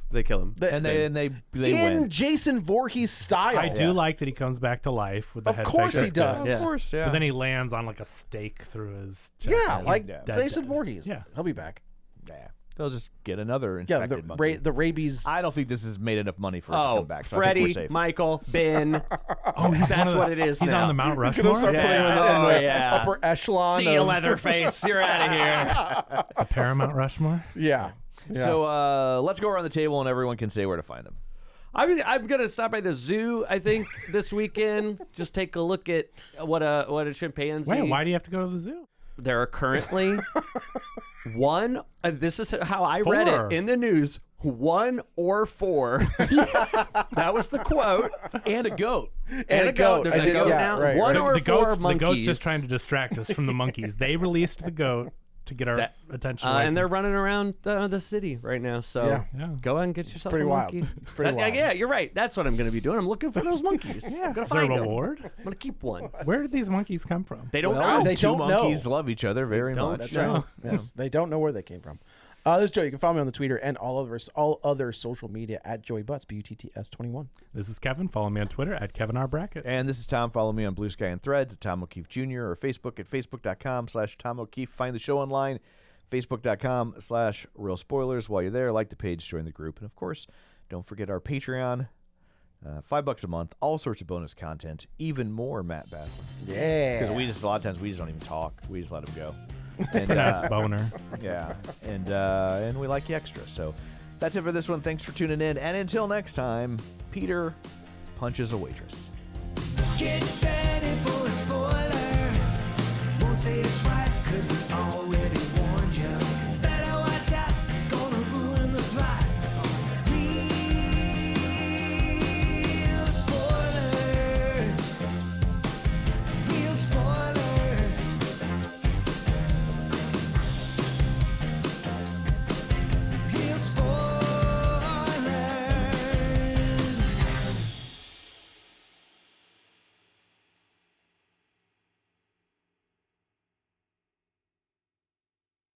And they in win. Jason Voorhees style. I do like that he comes back to life with the Of head course fake. he That's does. good. Of course, yeah. But then he lands on like a stake through his chest. Yeah, and like he's dead. Jason Voorhees. Yeah. He'll be back. yeah, they'll just get another Yeah, infected the monkey. the rabies. I don't think this has made enough money for it to Oh, come back. So I think we're Freddie, safe. Michael, Ben. Oh, he's That's one of the- what it is He's now. on the Mount He's gonna Rushmore. start putting him in the, Oh, in the yeah. upper echelon. See you, of- Leatherface. You're out of here. A Paramount Rushmore. Yeah. Yeah. So let's go around the table and everyone can say where to find them. I'm gonna stop by the zoo. I think this weekend. Just take a look at what a chimpanzee. Wait, why do you have to go to the zoo? There are currently one. This is how I read 4. it in the news. 1 or 4. That was the quote. And a goat. And a goat. There's I a did- goat yeah, now. right, 1 right. or the 4 goat's, monkeys. The goat's just trying to distract us from the monkeys. They released the goat to get our attention. away and from- they're running around the city right now. So Yeah. go out and get yourself pretty a wild. monkey. It's pretty wild. Yeah, you're right. That's what I'm going to be doing. I'm looking for those monkeys. I'm gonna Is there a find them. reward? I'm going to keep one. Where did these monkeys come from? They don't Well, know. They two don't know. monkeys love each other very much. That's right. Yes, they don't know where they came from. This is Joe. You can follow me on the Twitter and all other social media at Joey Butts, BUTTS21. This is Kevin. Follow me on Twitter at Kevin R. Brackett. And this is Tom. Follow me on Blue Sky and Threads at Tom O'Keefe Jr. or Facebook at facebook.com/Tom O'Keefe. Find the show online, facebook.com/Real Spoilers. While you're there, like the page, join the group. And, of course, don't forget our Patreon. $5 a month, all sorts of bonus content, even more Matt Bassler. Yeah. Because a lot of times we just don't even talk. We just let him go. And, That's boner. yeah, and we like the extra. So that's it for this one. Thanks for tuning in. And until next time, Peter punches a waitress. Get ready for a spoiler. Won't say it twice, cause we already